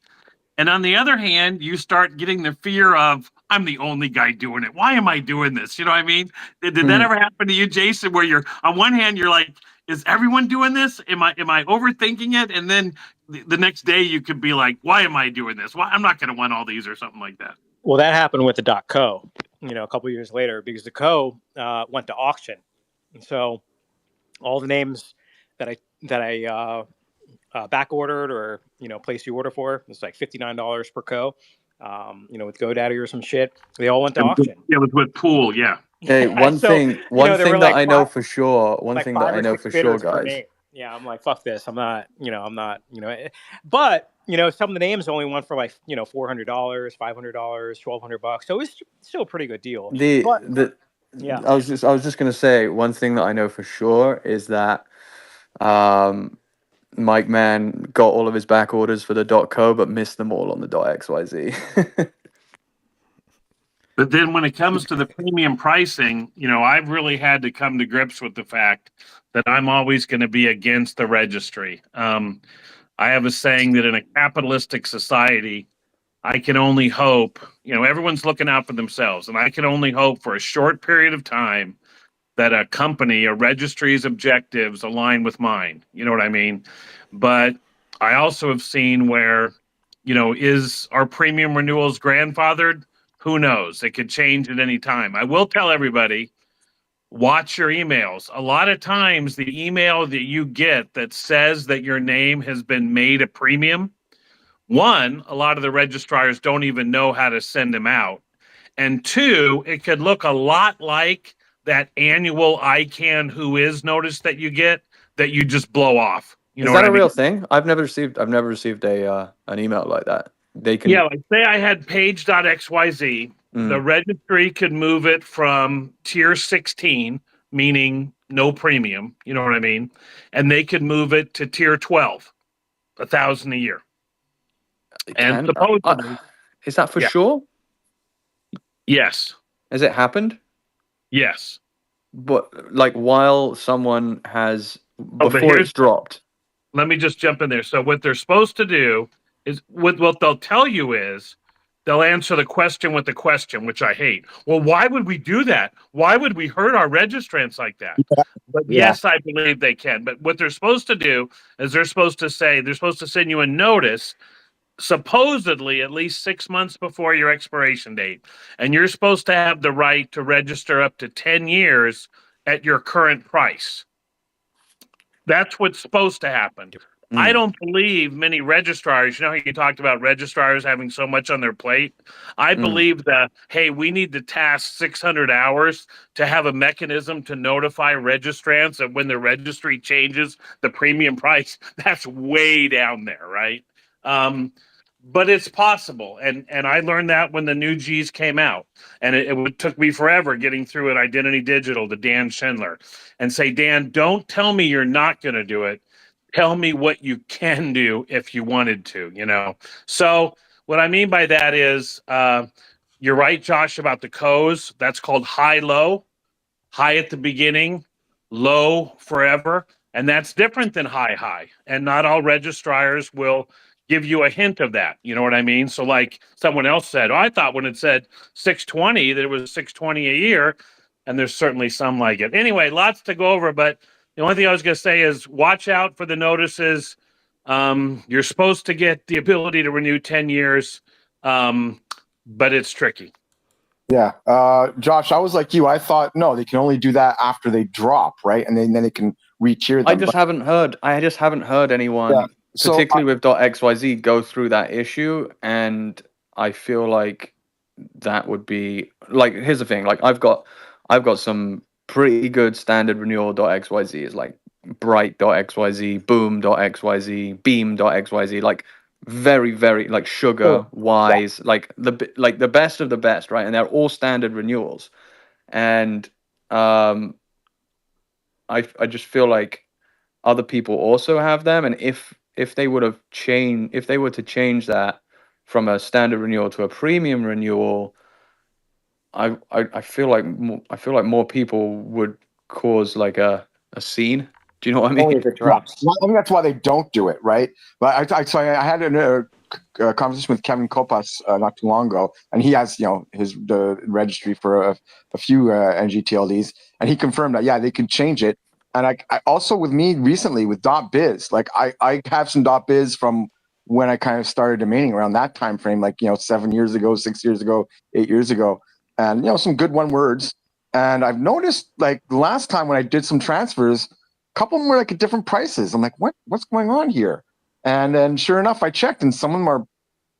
And on the other hand, you start getting the fear of, I'm the only guy doing it. Why am I doing this? You know what I mean? Did that ever happen to you, Jason, where you're on one hand, you're like, is everyone doing this? Am I overthinking it? And then the next day you could be like, why am I doing this? Why I'm not going to want all these or something like that. Well, that happened with the .co, a couple of years later, because the co went to auction. And so all the names that I back ordered or placed the order for, it's like $59 per co. With GoDaddy or some shit, they all went to auction. Yeah, with Pool, yeah. Hey, one So, thing there were that like I know five- for sure, like 5 or 6 bidders per name. Yeah, I'm like, fuck this. I'm not. But some of the names only went for like $400, $500, $1,200. So it's still a pretty good deal. Yeah. I was just gonna say one thing that I know for sure is that Mike Mann got all of his back orders for the .co, but missed them all on the .xyz. But then when it comes to the premium pricing, I've really had to come to grips with the fact that I'm always going to be against the registry. I have a saying that in a capitalistic society, I can only hope, everyone's looking out for themselves, and I can only hope for a short period of time that a registry's objectives align with mine. You know what I mean? But I also have seen where, is our premium renewals grandfathered? Who knows? It could change at any time. I will tell everybody, watch your emails. A lot of times the email that you get that says that your name has been made a premium, one, a lot of the registrars don't even know how to send them out. And two, it could look a lot like that annual ICANN who is notice that you get that you just blow off. You Is know that what a I mean? real thing? I've never received a an email like that. They can Yeah, like say I had page.xyz, the registry could move it from tier 16, meaning no premium, you know what I mean? And they could move it to tier 12, 1,000 a year. And supposedly, is that for yeah, sure? yes, Has it happened? yes. But like while someone has Oh, but before it's dropped. let me just jump in there. So what they're supposed to do is what they'll tell you is they'll answer the question with the question, which I hate. Well, why would we do that? Why would we hurt our registrants like that? But yes, I believe they can. But what they're supposed to do is they're supposed to send you a notice supposedly at least 6 months before your expiration date. And you're supposed to have the right to register up to 10 years at your current price. That's what's supposed to happen. I don't believe many registrars, how you talked about registrars having so much on their plate. I believe that, hey, we need to task 600 hours to have a mechanism to notify registrants that when the registry changes the premium price, that's way down there, right? But it's possible. And I learned that when the new G's came out. And it took me forever getting through at Identity Digital to Dan Schindler and say, Dan, don't tell me you're not going to do it. Tell me what you can do if you wanted to. So what I mean by that is you're right, Josh, about the codes. That's called high-low. High at the beginning, low forever. And that's different than high. And not all registrars will give you a hint of that. You know what I mean? So like someone else said, I thought when it said 620, that it was 620 a year. And there's certainly some like it. Anyway, lots to go over. But the only thing I was going to say is watch out for the notices. You're supposed to get the ability to renew 10 years, but it's tricky. Yeah. Josh, I was like you. I thought, no, they can only do that after they drop, right? And then they can re-tier them. I just haven't heard anyone, particularly with .xyz, go through that issue. And I feel like that would be like, here's the thing. Like I've got some pretty good standard renewal .xyz is like bright.xyz, boom.xyz, beam.xyz, like very, very like sugar wise, like the best of the best, right? And they're all standard renewals. And I just feel like other people also have them, and if they would have changed, if they were to change that from a standard renewal to a premium renewal, I feel like more people would cause like a scene. Do you know what I Only mean? if it drops. I think that's why they don't do it, right? But I had a conversation with Kevin Kopas not too long ago, and he has the registry for a few NGTLDs, and he confirmed that they can change it. And I also with me recently with .biz, like I have some .biz from when I kind of started domaining around that time frame, like 7 years ago, 6 years ago, 8 years ago, and some good one words. And I've noticed like the last time when I did some transfers, couple of them were like at different prices. I'm like, what's going on here? And then sure enough, I checked and some of them are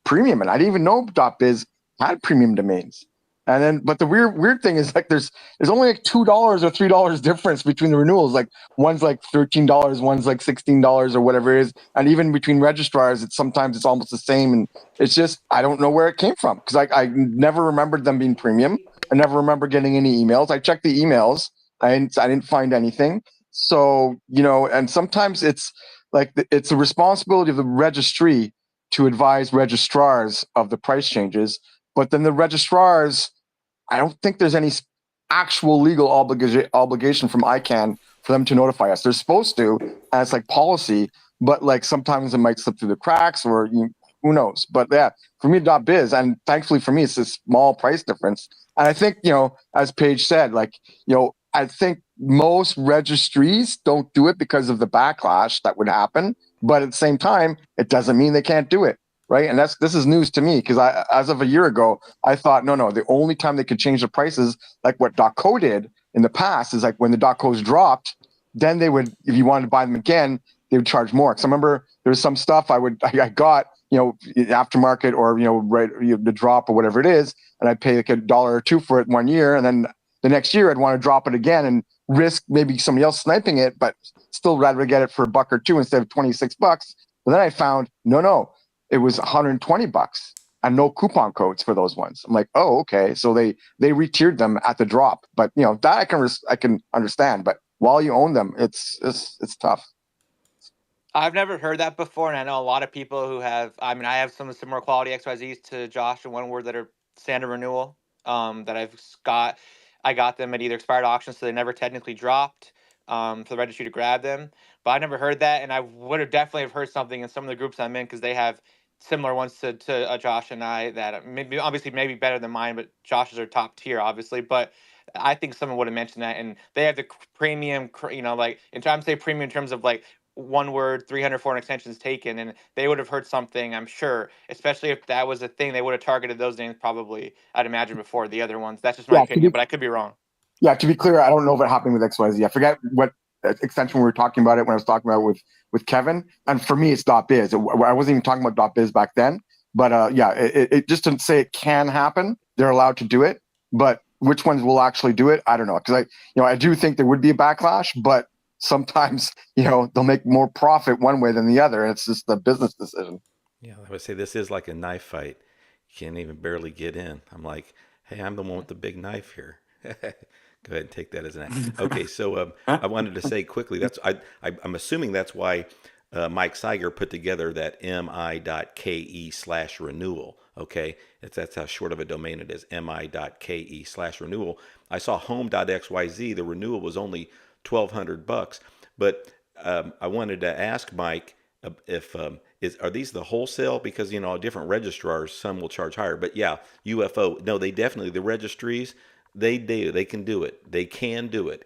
premium, and I didn't even know .biz had premium domains. And then, but the weird thing is like there's only like $2 or $3 difference between the renewals. Like one's like $13, one's like $16 or whatever it is, and even between registrars, sometimes it's almost the same. And it's just I don't know where it came from because I never remembered them being premium. I never remember getting any emails. I checked the emails. I didn't find anything. So and sometimes it's like it's the responsibility of the registry to advise registrars of the price changes, but then the registrars, I don't think there's any actual legal obligation from ICANN for them to notify us. They're supposed to, as like policy, but like sometimes it might slip through the cracks or who knows. But yeah, for me, .biz, and thankfully for me, it's a small price difference. And I think, as Paige said, like, I think most registries don't do it because of the backlash that would happen. But at the same time, it doesn't mean they can't do it. Right. And this is news to me because as of a year ago, I thought, no, the only time they could change the prices, like what .co did in the past, is like when the .co's dropped, then they would, if you wanted to buy them again, they would charge more. Because I remember there was some stuff I got, aftermarket or, the drop or whatever it is, and I'd pay like $1 or $2 for it 1 year. And then the next year I'd want to drop it again and risk maybe somebody else sniping it, but still rather get it for $1 or $2 instead of $26. But then I found, no, it was $120 and no coupon codes for those ones. I'm like, oh, okay. So they re-tiered them at the drop, but that I can understand. But while you own them, it's tough. I've never heard that before, and I know a lot of people who have. I mean, I have some similar quality XYZs to Josh and one word that are standard renewal. That I got them at either expired auctions, so they never technically dropped. For the registry to grab them, but I never heard that, and I would have definitely have heard something in some of the groups I'm in because they have similar ones to Josh and I that maybe better than mine, but Josh's are top tier, obviously, but. I think someone would have mentioned that, and they have the premium, like in terms, say premium in terms of like one word 300 foreign extensions taken, and they would have heard something, I'm sure, especially if that was a thing, they would have targeted those names probably, I'd imagine, before the other ones. That's just my opinion, but I could be wrong. Yeah, to be clear, I don't know if it happened with XYZ. I forget what extension we were talking about it when I was talking about it with Kevin. And for me, it's .biz. I wasn't even talking about .biz back then. But it just to say it can happen. They're allowed to do it, but which ones will actually do it, I don't know. Because I do think there would be a backlash, but sometimes they'll make more profit one way than the other, and it's just a business decision. Yeah, I would say this is like a knife fight. You can't even barely get in. I'm like, hey, I'm the one with the big knife here. Go ahead and take that as an. Okay, so I wanted to say quickly. I'm assuming that's why Mike Seiger put together that mi.ke/renewal. Okay, that's how short of a domain it is. mi.ke/renewal. I saw home.xyz. The renewal was only $1,200, but I wanted to ask Mike if are these the wholesale, because different registrars, some will charge higher, but yeah, UFO, no, they definitely, the registries, they can do it,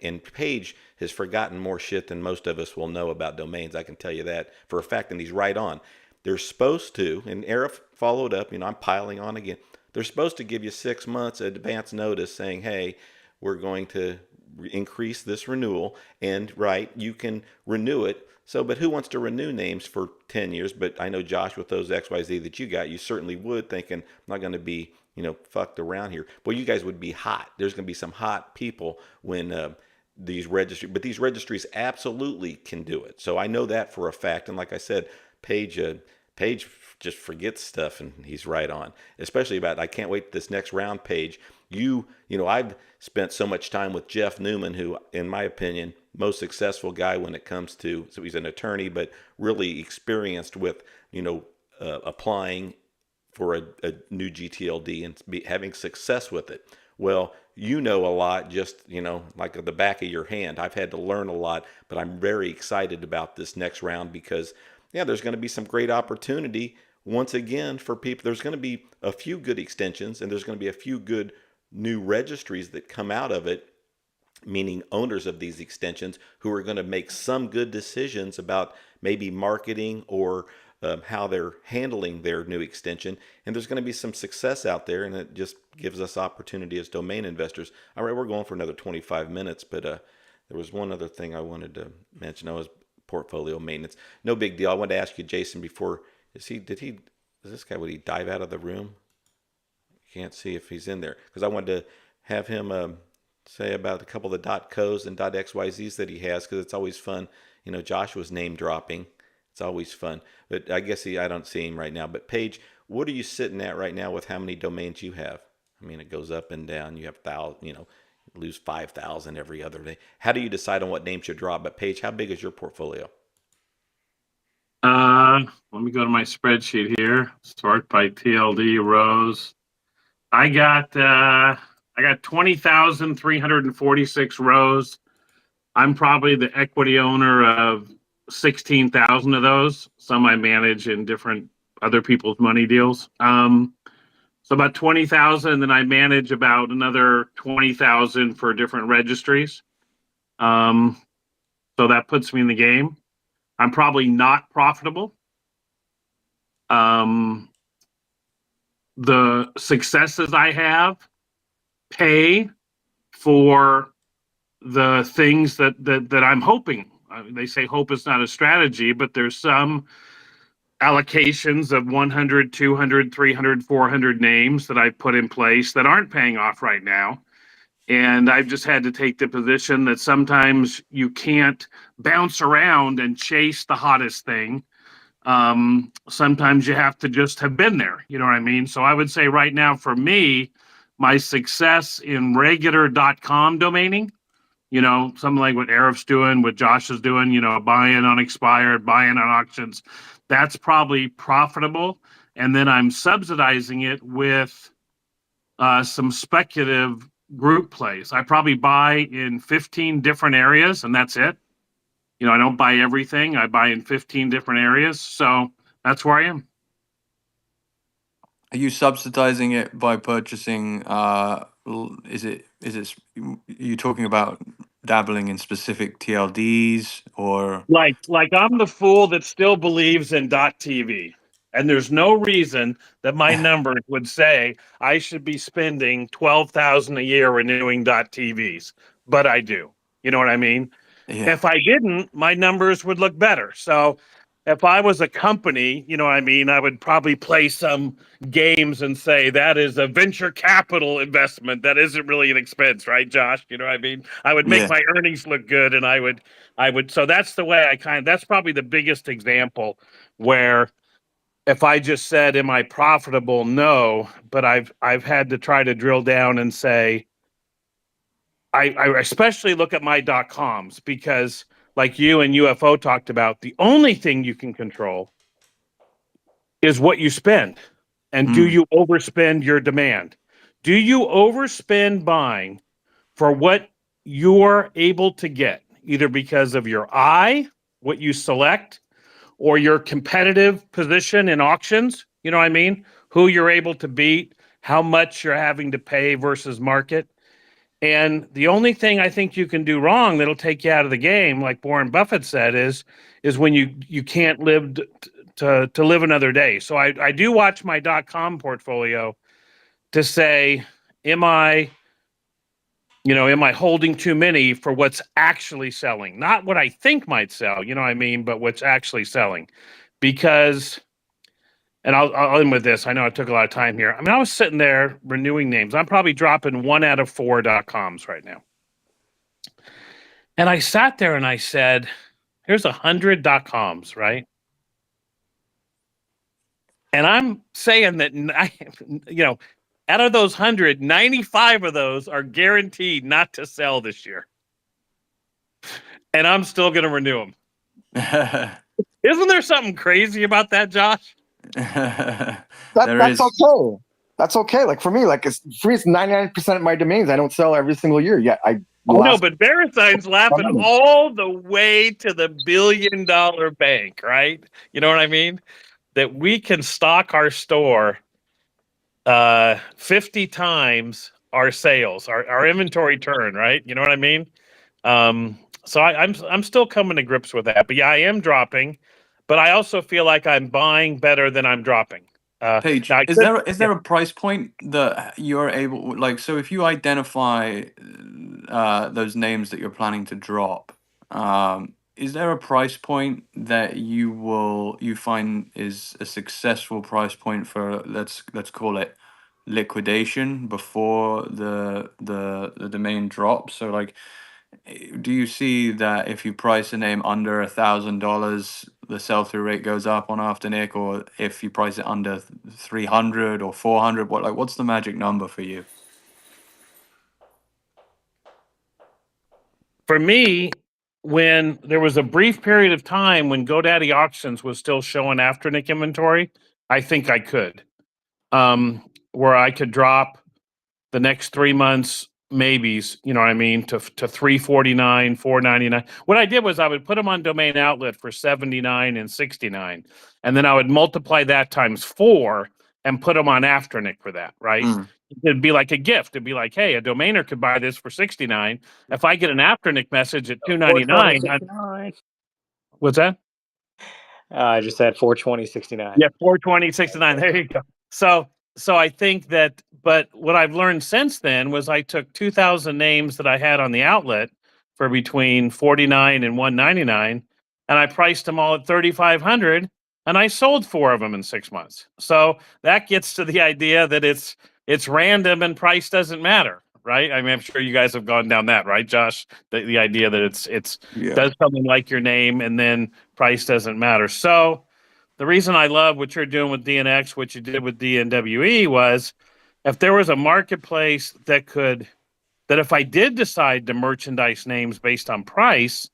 and Paige has forgotten more shit than most of us will know about domains. I can tell you that for a fact, and he's right on. They're supposed to, and Arif followed up, I'm piling on again, they're supposed to give you 6 months advance notice saying, hey, we're going to increase this renewal, and right, you can renew it. So, but who wants to renew names for 10 years? But I know, Josh, with those XYZ that you got, you certainly would, thinking, I'm not going to be, fucked around here. Well, you guys would be hot. There's going to be some hot people when these registries absolutely can do it. So I know that for a fact. And like I said, Paige just forgets stuff, and he's right on. Especially about, I can't wait this next round, Paige. I've spent so much time with Jeff Newman, who, in my opinion, most successful guy when it comes to, so he's an attorney, but really experienced with, applying for a new GTLD and having success with it. Well, you know a lot, just, like at the back of your hand. I've had to learn a lot, but I'm very excited about this next round because, yeah, there's going to be some great opportunity once again for people. There's going to be a few good extensions, and there's going to be a few good new registries that come out of it, meaning owners of these extensions who are going to make some good decisions about maybe marketing or how they're handling their new extension. And there's going to be some success out there, and it just gives us opportunity as domain investors. All right, we're going for another 25 minutes, but there was one other thing I wanted to mention. I was portfolio maintenance. No big deal. I wanted to ask you, Jason, before, is this guy, would he dive out of the room? Can't see if he's in there, because I wanted to have him say about a couple of the .co's and .xyz's that he has, because it's always fun. Josh was name dropping. It's always fun. But I guess I don't see him right now. But Paige, what are you sitting at right now with how many domains you have? I mean, it goes up and down. You have lose 5,000 every other day. How do you decide on what names you drop? But Paige, how big is your portfolio? Let me go to my spreadsheet here. Sort by TLD rows. I got 20,346 rows. I'm probably the equity owner of 16,000 of those. Some I manage in different other people's money deals. So about 20,000, and then I manage about another 20,000 for different registries. So that puts me in the game. I'm probably not profitable. The successes I have pay for the things that I'm hoping. They say hope is not a strategy, but there's some allocations of 100, 200, 300, 400 names that I've put in place that aren't paying off right now. And I've just had to take the position that sometimes you can't bounce around and chase the hottest thing. Sometimes you have to just have been there. You know what I mean? So I would say right now for me, my success in regular .com domaining, something like what Arif's doing, what Josh is doing, buying on expired, buying on auctions, that's probably profitable. And then I'm subsidizing it with some speculative group plays. I probably buy in 15 different areas, and that's it. I don't buy everything. I buy in 15 different areas. So that's where I am. Are you subsidizing it by purchasing? Is it? Are you talking about dabbling in specific TLDs or? Like I'm the fool that still believes in .tv. And there's no reason that my numbers would say I should be spending $12,000 a year renewing .tvs, but I do. You know what I mean? Yeah. If I didn't, my numbers would look better. So if I was a company, you know what I mean, I would probably play some games and say that is a venture capital investment. That isn't really an expense, right, Josh? You know what I mean? I would make Yeah. my earnings look good, and I would. So that's the way that's probably the biggest example where if I just said, am I profitable? No, but I've had to try to drill down and say, I especially look at my .coms because like you and UFO talked about, the only thing you can control is what you spend. And do you overspend your demand? Do you overspend buying for what you're able to get, either because of your eye, what you select, or your competitive position in auctions? You know what I mean? Who you're able to beat, how much you're having to pay versus market. And the only thing I think you can do wrong that'll take you out of the game, like Warren Buffett said, is when you can't live to live another day. So I do watch my .com portfolio to say, am I holding too many for what's actually selling? Not what I think might sell, you know what I mean, but what's actually selling. Because, and I'll end with this. I know I took a lot of time here. I mean, I was sitting there renewing names. I'm probably dropping 1 out of 4 .coms right now. And I sat there and I said, here's 100 .coms, right? And I'm saying that, out of those 100, 95 of those are guaranteed not to sell this year. And I'm still going to renew them. Isn't there something crazy about that, Josh? That's There is. okay. That's okay. Like for me, it's 99% of my domains I don't sell every single year. Yeah, Oh no, but VeriSign's laughing all the way to the $1 billion bank, right? You know what I mean? That we can stock our store 50 times our sales, our inventory turn, right? You know what I mean? So I'm still coming to grips with that. But yeah, I am dropping, but I also feel like I'm buying better than I'm dropping. Paige, Now I is could, there a price point that you're able, like, so if you identify those names that you're planning to drop, is there a price point that you find is a successful price point for, let's call it liquidation before the domain drops? So like, do you see that if you price a name under $1,000, the sell-through rate goes up on Afternic, or if you price it under 300 or 400, what's the magic number for you? for me, when there was a brief period of time when GoDaddy Auctions was still showing Afternic inventory, I think I could. Where I could drop the next 3 months maybes, you know what I mean, to 349, 499. What I did was I would put them on Domain Outlet for 79 and 69, and then I would multiply that times 4 and put them on Afternic for that, right? Mm, It'd be like a gift. It'd be like, hey, a domainer could buy this for 69. If I get an Afternic message at 299, what's that? I just said 420.69. Yeah, 420.69. There you go. So I think that, but what I've learned since then was I took 2,000 names that I had on the outlet for between 49 and 199, and I priced them all at 3,500, and I sold 4 of them in 6 months. So that gets to the idea that it's random and price doesn't matter, right? I mean, I'm sure you guys have gone down that, right, Josh? The idea that it's yeah. does something like your name and then price doesn't matter. So the reason I love what you're doing with DNX, what you did with DNWE, was if there was a marketplace that if I did decide to merchandise names based on price,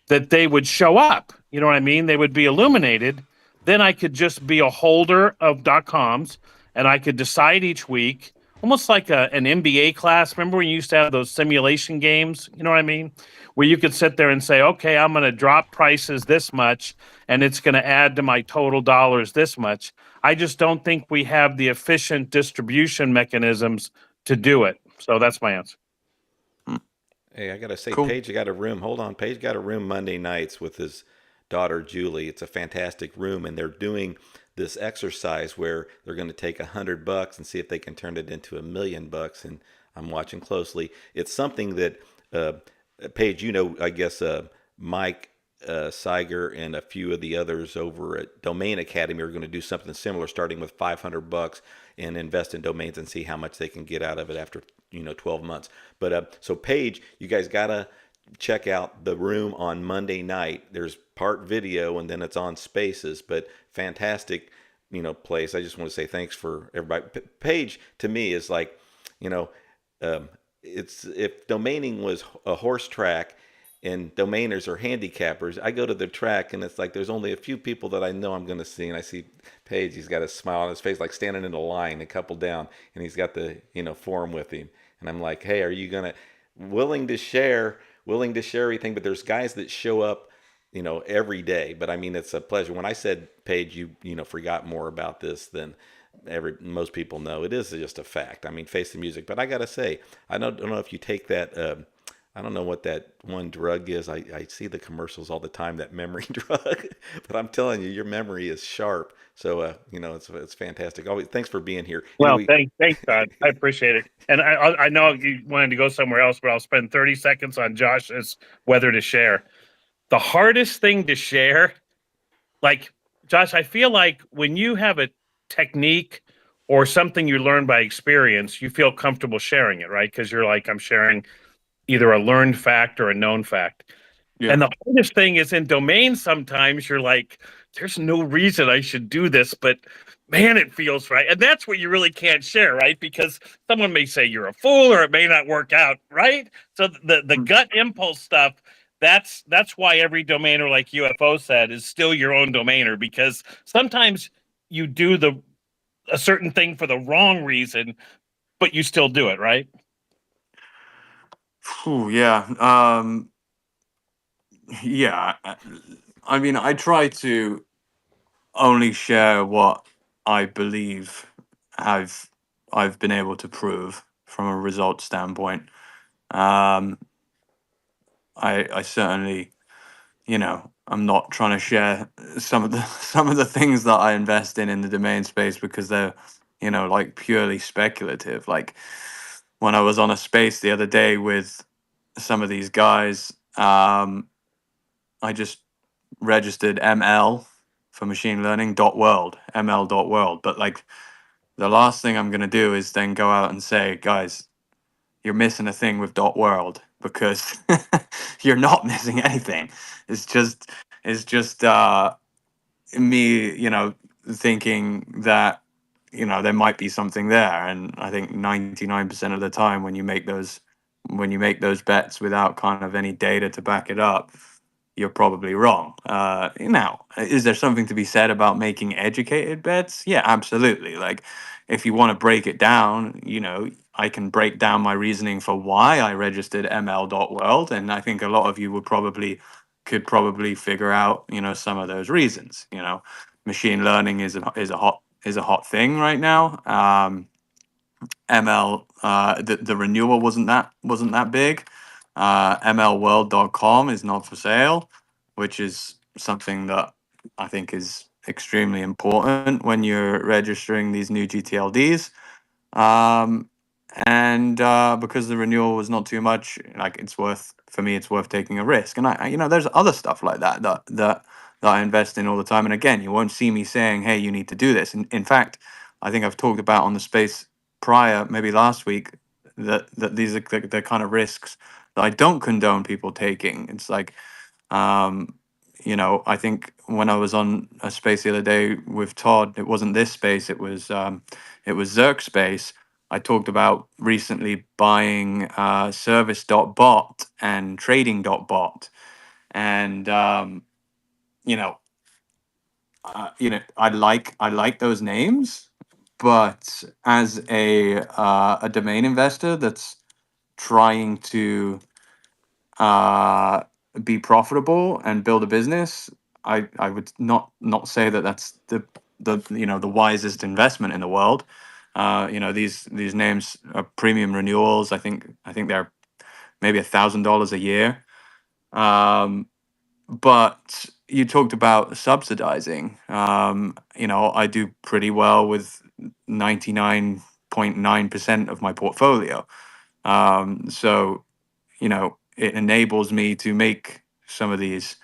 that they would show up. You know what I mean? They would be illuminated. Then I could just be a holder of .coms, and I could decide each week, almost like an MBA class. Remember when you used to have those simulation games? You know what I mean? Where you could sit there and say, okay, I'm going to drop prices this much, and it's going to add to my total dollars this much. I just don't think we have the efficient distribution mechanisms to do it. So that's my answer. Hey, I gotta say, Cool. Paige got a room. Hold on, Paige got a room Monday nights with his daughter Julie. It's a fantastic room, and they're doing this exercise where they're going to take $100 and see if they can turn it into $1,000,000. And I'm watching closely. It's something that Paige, I guess Mike Seiger and a few of the others over at Domain Academy are going to do something similar, starting with $500 and invest in domains and see how much they can get out of it after 12 months. But so Paige, you guys gotta check out the room on Monday night. There's part video and then it's on Spaces, but fantastic, place. I just want to say thanks for everybody. Paige to me is like, you know, it's if domaining was a horse track and domainers are handicappers, I go to the track and it's like there's only a few people that I know I'm going to see, and I see Paige. He's got a smile on his face, like standing in a line, a couple down, and he's got the form with him, and I'm like, hey, are you gonna willing to share everything? But there's guys that show up, every day. But I mean, it's a pleasure. When I said Paige, you forgot more about this than most people know. It is just a fact. I mean, face the music. But I gotta say, I don't know if you take that. I don't know what that one drug is. I see the commercials all the time, that memory drug. But I'm telling you, your memory is sharp. So it's fantastic. Always thanks for being here. Well, thanks, Todd. I appreciate it. And I know you wanted to go somewhere else, but I'll spend 30 seconds on Josh's whether to share. The hardest thing to share, like Josh, I feel like when you have a technique or something you learn by experience, you feel comfortable sharing it, right? Because you're like, I'm sharing either a learned fact or a known fact. Yeah. And the hardest thing is in domains, sometimes you're like, there's no reason I should do this, but man, it feels right. And that's what you really can't share, right? Because someone may say you're a fool or it may not work out, right? So the gut impulse stuff, that's why every domainer, like UFO said, is still your own domainer, because sometimes you do a certain thing for the wrong reason, but you still do it, right? Yeah. Yeah. I mean, I try to only share what I believe I've I've been able to prove from a result standpoint. Um, I certainly, I'm not trying to share some of the some of the things that I invest in the domain space because they're, like purely speculative. Like when I was on a space the other day with some of these guys, I just registered ML for machine learning dot world, ML dot world. But like the last thing I'm gonna do is then go out and say, guys, you're missing a thing with dot world because you're not missing anything. It's just me, thinking that there might be something there, and I think 99% of the time when you make those bets without kind of any data to back it up, you're probably wrong. Now, is there something to be said about making educated bets? Yeah, absolutely. Like, if you want to break it down, I can break down my reasoning for why I registered ml.world, and I think a lot of you could probably figure out, some of those reasons. Machine learning is a hot thing right now. ML, the renewal wasn't that big. MLworld.com is not for sale, which is something that I think is extremely important when you're registering these new GTLDs. Um, and because the renewal was not too much, like it's worth taking a risk. And there's other stuff like that I invest in all the time. And again, you won't see me saying, "Hey, you need to do this." In fact, I think I've talked about on the space prior, maybe last week, that these are the kind of risks that I don't condone people taking. It's like, um, I think when I was on a space the other day with Todd, it wasn't this space, it was Zerk space. I talked about recently buying service.bot and trading.bot. And you know, I like those names, but as a domain investor that's trying to uh, be profitable and build a business, I would not say that that's the wisest investment in the world. These names are premium renewals. I think they're maybe $1,000 a year. Um, but you talked about subsidizing. I do pretty well with 99.9% of my portfolio. So it enables me to make some of these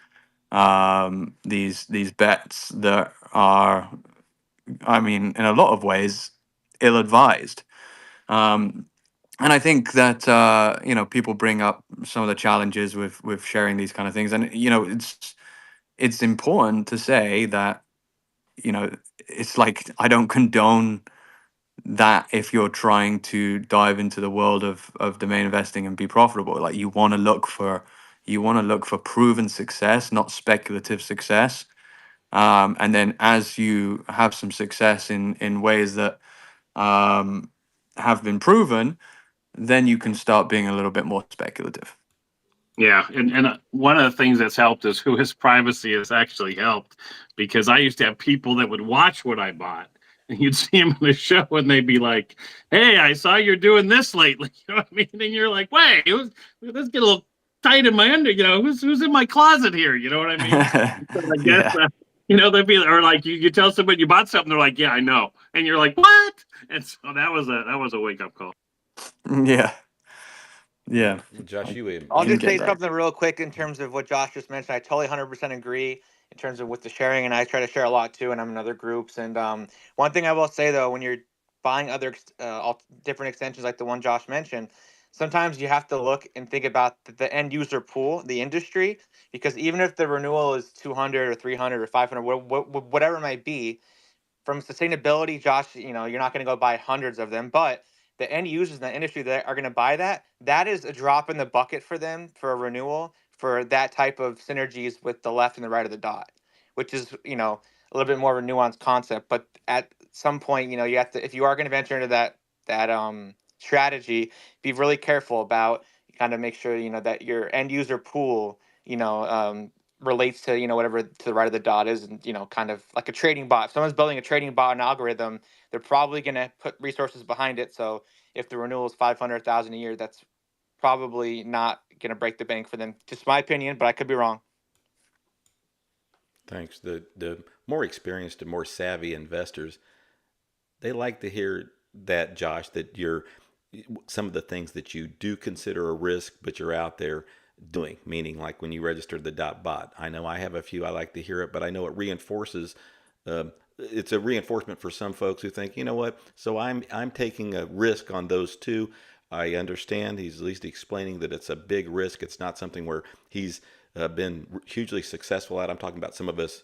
bets that are, I mean, in a lot of ways, ill-advised. Um, and I think that people bring up some of the challenges with sharing these kind of things, and it's important to say that you know it's like I don't condone that if you're trying to dive into the world of domain investing and be profitable. Like you want to look for proven success, not speculative success. And then as you have some success in ways that um, have been proven, then you can start being a little bit more speculative. Yeah, and one of the things that's helped is who his privacy has actually helped, because I used to have people that would watch what I bought, and you'd see them in the show, and they'd be like, "Hey, I saw you're doing this lately." You know what I mean? And you're like, "Wait, let's get a little tight in my under. Who's in my closet here? You know what I mean?" So I guess Yeah. they'd be, or like you tell somebody you bought something, they're like, "Yeah, I know," and you're like, "What?" And so that was a wake up call. Yeah. Yeah. Josh, I, I'll I can just get say that. something real quick in terms of what Josh just mentioned. I totally 100% agree in terms of with the sharing, and I try to share a lot too, and I'm in other groups. And one thing I will say though, when you're buying other different extensions like the one Josh mentioned, sometimes you have to look and think about the end user pool, the industry, because even if the renewal is 200 or 300 or 500, whatever it might be, from sustainability, Josh, you're not going to go buy hundreds of them, but the end users in the industry that are going to buy that is a drop in the bucket for them for a renewal for that type of synergies with the left and the right of the dot, which is, a little bit more of a nuanced concept. But at some point, you know, you have to, if you are going to venture into that strategy, be really careful about kind of make sure, you know, that your end user pool, you know, relates to, you know, whatever to the right of the dot is, and, you know, kind of like a trading bot. If someone's building a trading bot and algorithm, they're probably going to put resources behind it. So if the renewal is 500,000 a year, that's probably not going to break the bank for them. Just my opinion, but I could be wrong. Thanks. The more experienced and more savvy investors, they like to hear that, Josh, that you're some of the things that you do consider a risk, but you're out there doing, meaning like when you registered the dot bot. I know I have a few, I like to hear it, but I know it reinforces. It's a reinforcement for some folks who think, you know what? So I'm taking a risk on those two. I understand he's at least explaining that it's a big risk. It's not something where he's been hugely successful at. I'm talking about some of us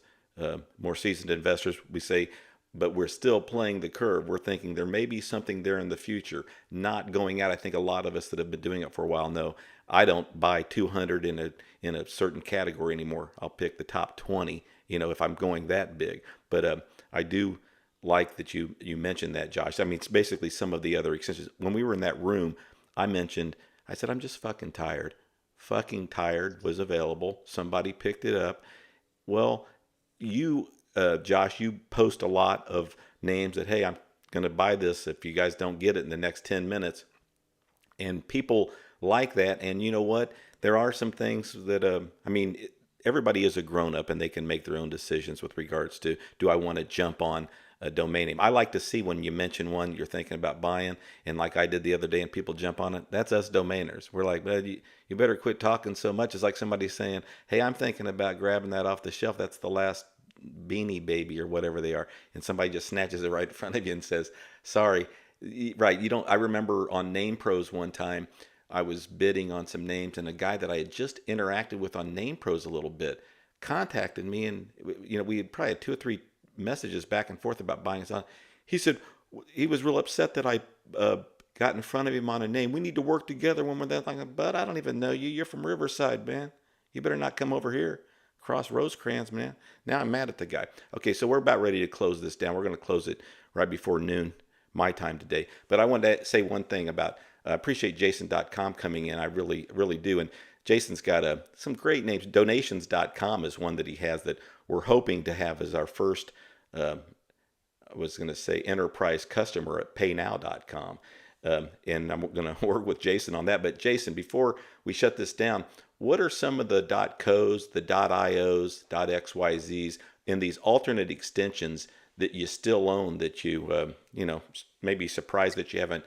more seasoned investors. We say, but we're still playing the curve. We're thinking there may be something there in the future, not going out. I think a lot of us that have been doing it for a while know I don't buy 200 in a certain category anymore. I'll pick the top 20, you know, if I'm going that big. But I do like that you mentioned that, Josh. I mean, it's basically some of the other extensions. When we were in that room, I said, I'm just fucking tired. Fucking tired was available. Somebody picked it up. Well, Josh, you post a lot of names that, hey, I'm going to buy this if you guys don't get it in the next 10 minutes. And people like that. And you know what? There are some things that, everybody is a grown up and they can make their own decisions with regards to, do I want to jump on a domain name? I like to see when you mention one you're thinking about buying, and like I did the other day, and people jump on it. That's us domainers. We're like, well, you better quit talking so much. It's like somebody saying, hey, I'm thinking about grabbing that off the shelf. That's the last Beanie Baby or whatever they are, and somebody just snatches it right in front of you and says, sorry. Right, you don't. I remember on Name Pros one time, I was bidding on some names, and a guy that I had just interacted with on Name Pros a little bit contacted me, and you know, we had probably had 2 or 3 messages back and forth about buying something. He said he was real upset that I got in front of him on a name. We need to work together when we're that. Like, but I don't even know you. You're from Riverside, man. You better not come over here. Cross Rosecrans, man. Now I'm mad at the guy. Okay, so we're about ready to close this down. We're going to close it right before noon my time today. But I wanted to say one thing about, I appreciate Jason.com coming in. I really, really do. And Jason's got some great names. Donations.com is one that he has that we're hoping to have as our first, I was going to say, enterprise customer at paynow.com. And I'm going to work with Jason on that. But Jason, before we shut this down, what are some of the .cos, the .ios, .xyzs, and these alternate extensions that you still own that you, may be surprised that you haven't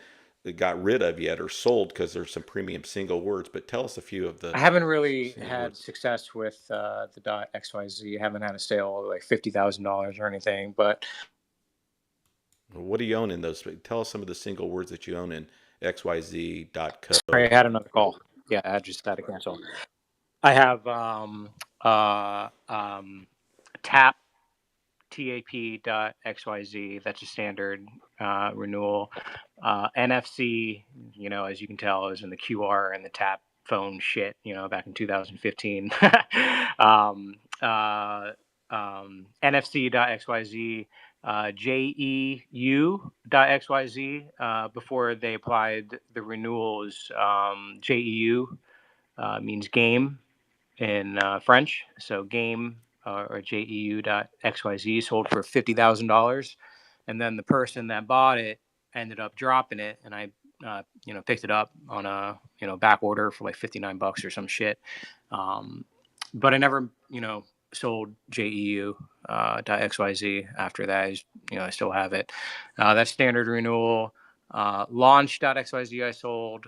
got rid of yet or sold because there's some premium single words? But tell us a few of the I haven't really single had words. success with the .xyz. I haven't had a sale of like $50,000 or anything, but What do you own in those? Tell us some of the single words that you own in XYZ.co. sorry, I had another call. Yeah, I just had to cancel. I have tap tap.xyz. That's a standard renewal. NFC, as you can tell, is in the QR and the tap phone shit, back in 2015. NFC.xyz, JEU.xyz. Before they applied the renewals, JEU means game in French. So game or JEU.xyz sold for $50,000. And then the person that bought it ended up dropping it. And I, picked it up on a, back order for like $59 or some shit. But I never, sold JEU.xyz after that. I still have it. That's standard renewal. Launch.xyz I sold.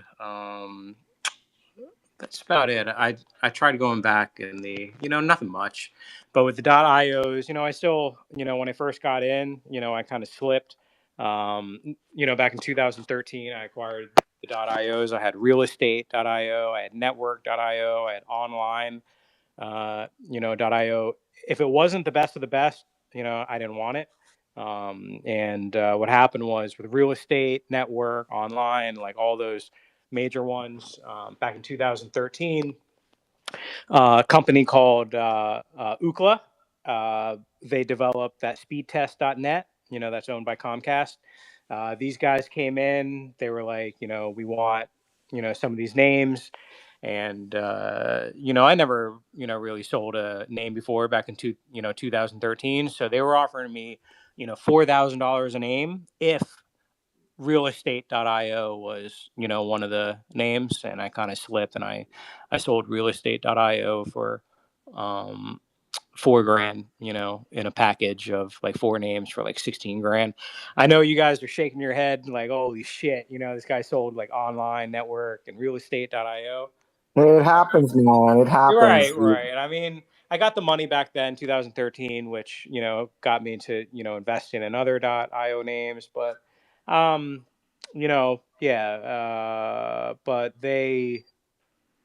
That's about it. I tried going back in the, nothing much, but with the .ios, I still, when I first got in, I kind of slipped. Back in 2013, I acquired the .ios. I had real estate.io, I had network.io, I had online, .io. If it wasn't the best of the best, I didn't want it. And what happened was with real estate, network, online, like all those major ones, back in 2013, a company called Ookla. They developed that speedtest.net, that's owned by Comcast. These guys came in. They were like, we want, some of these names. And, I never, really sold a name before back in 2013. So they were offering me, $4,000 a name if realestate.io was, one of the names. And I kind of slipped, and I sold realestate.io for, um, $4,000, in a package of like four names for like 16 grand. I know you guys are shaking your head like, holy shit, this guy sold like online network and realestate.io. It happens, man. It happens. Right. I mean, I got the money back then, 2013, which, got me to, investing in other .io names, but, yeah, but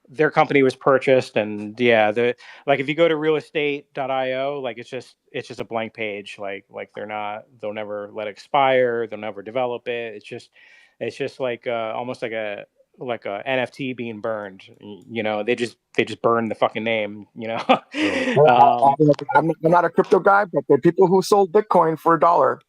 their company was purchased, and yeah, like if you go to realestate.io, like it's just a blank page. Like they'll never let it expire, they'll never develop it. It's just like almost like a NFT being burned. They just burn the fucking name. Well, I'm not a crypto guy, but there are people who sold Bitcoin for $1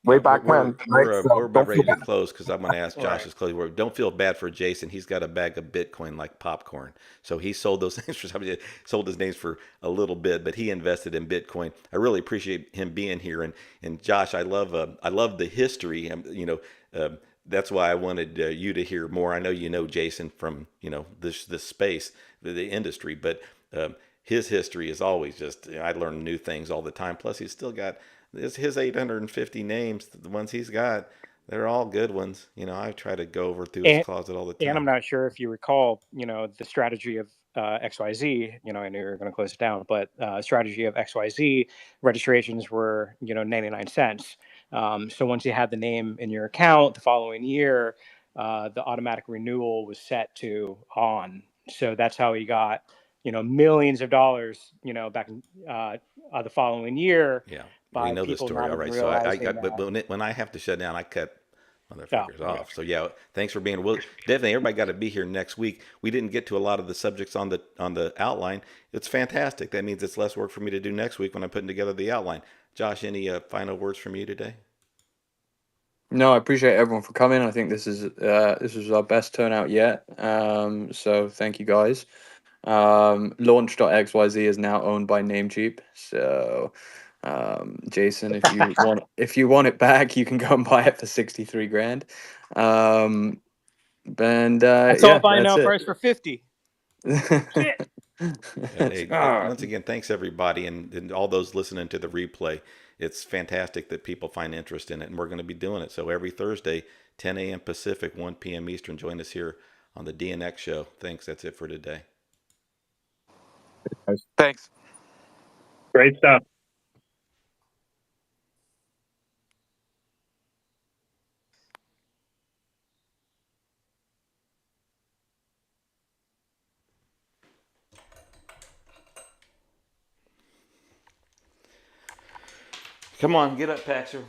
way yeah, back when, right? So we're about don't ready feel to bad. close because I'm going to ask Right. Josh's closing word. Don't feel bad for Jason. He's got a bag of Bitcoin like popcorn, so he sold those names for somebody. Sold his names for a little bit, but he invested in Bitcoin. I really appreciate him being here, and Josh, I love the history. That's why I wanted you to hear more. I know you know Jason from this space, the industry, but his history is always just I learn new things all the time. Plus, he's still got his 850 names. The ones he's got, they're all good ones. I try to go over through his And closet all the and I'm time. not sure if you recall, the strategy of XYZ. I knew you were going to close it down, but strategy of XYZ registrations were 99 cents. So once you had the name in your account, the following year, the automatic renewal was set to on. So that's how he got millions of dollars back in the following year Yeah, we by know this people story. not All even right, so I realizing got, but that. when I have to shut down, I cut Oh, motherfuckers okay. off. So yeah, thanks for being. Well, definitely, everybody got to be here next week. We didn't get to a lot of the subjects on the outline. It's fantastic. That means it's less work for me to do next week when I'm putting together the outline. Josh, any final words from you today? No, I appreciate everyone for coming. I think this is our best turnout yet. So thank you guys. Launch.xyz is now owned by Namecheap. So Jason, if you want it back, you can go and buy it for 63 grand. And I saw yeah, it by that's now it. price for 50. Shit. Hey, Ah. once again, thanks everybody, and all those listening to the replay. It's fantastic that people find interest in it, and we're going to be doing it. So every Thursday, 10 a.m. Pacific, 1 p.m. Eastern, join us here on the DNX Show. Thanks. That's it for today. Thanks. Great stuff. Come on, get up, Paxer.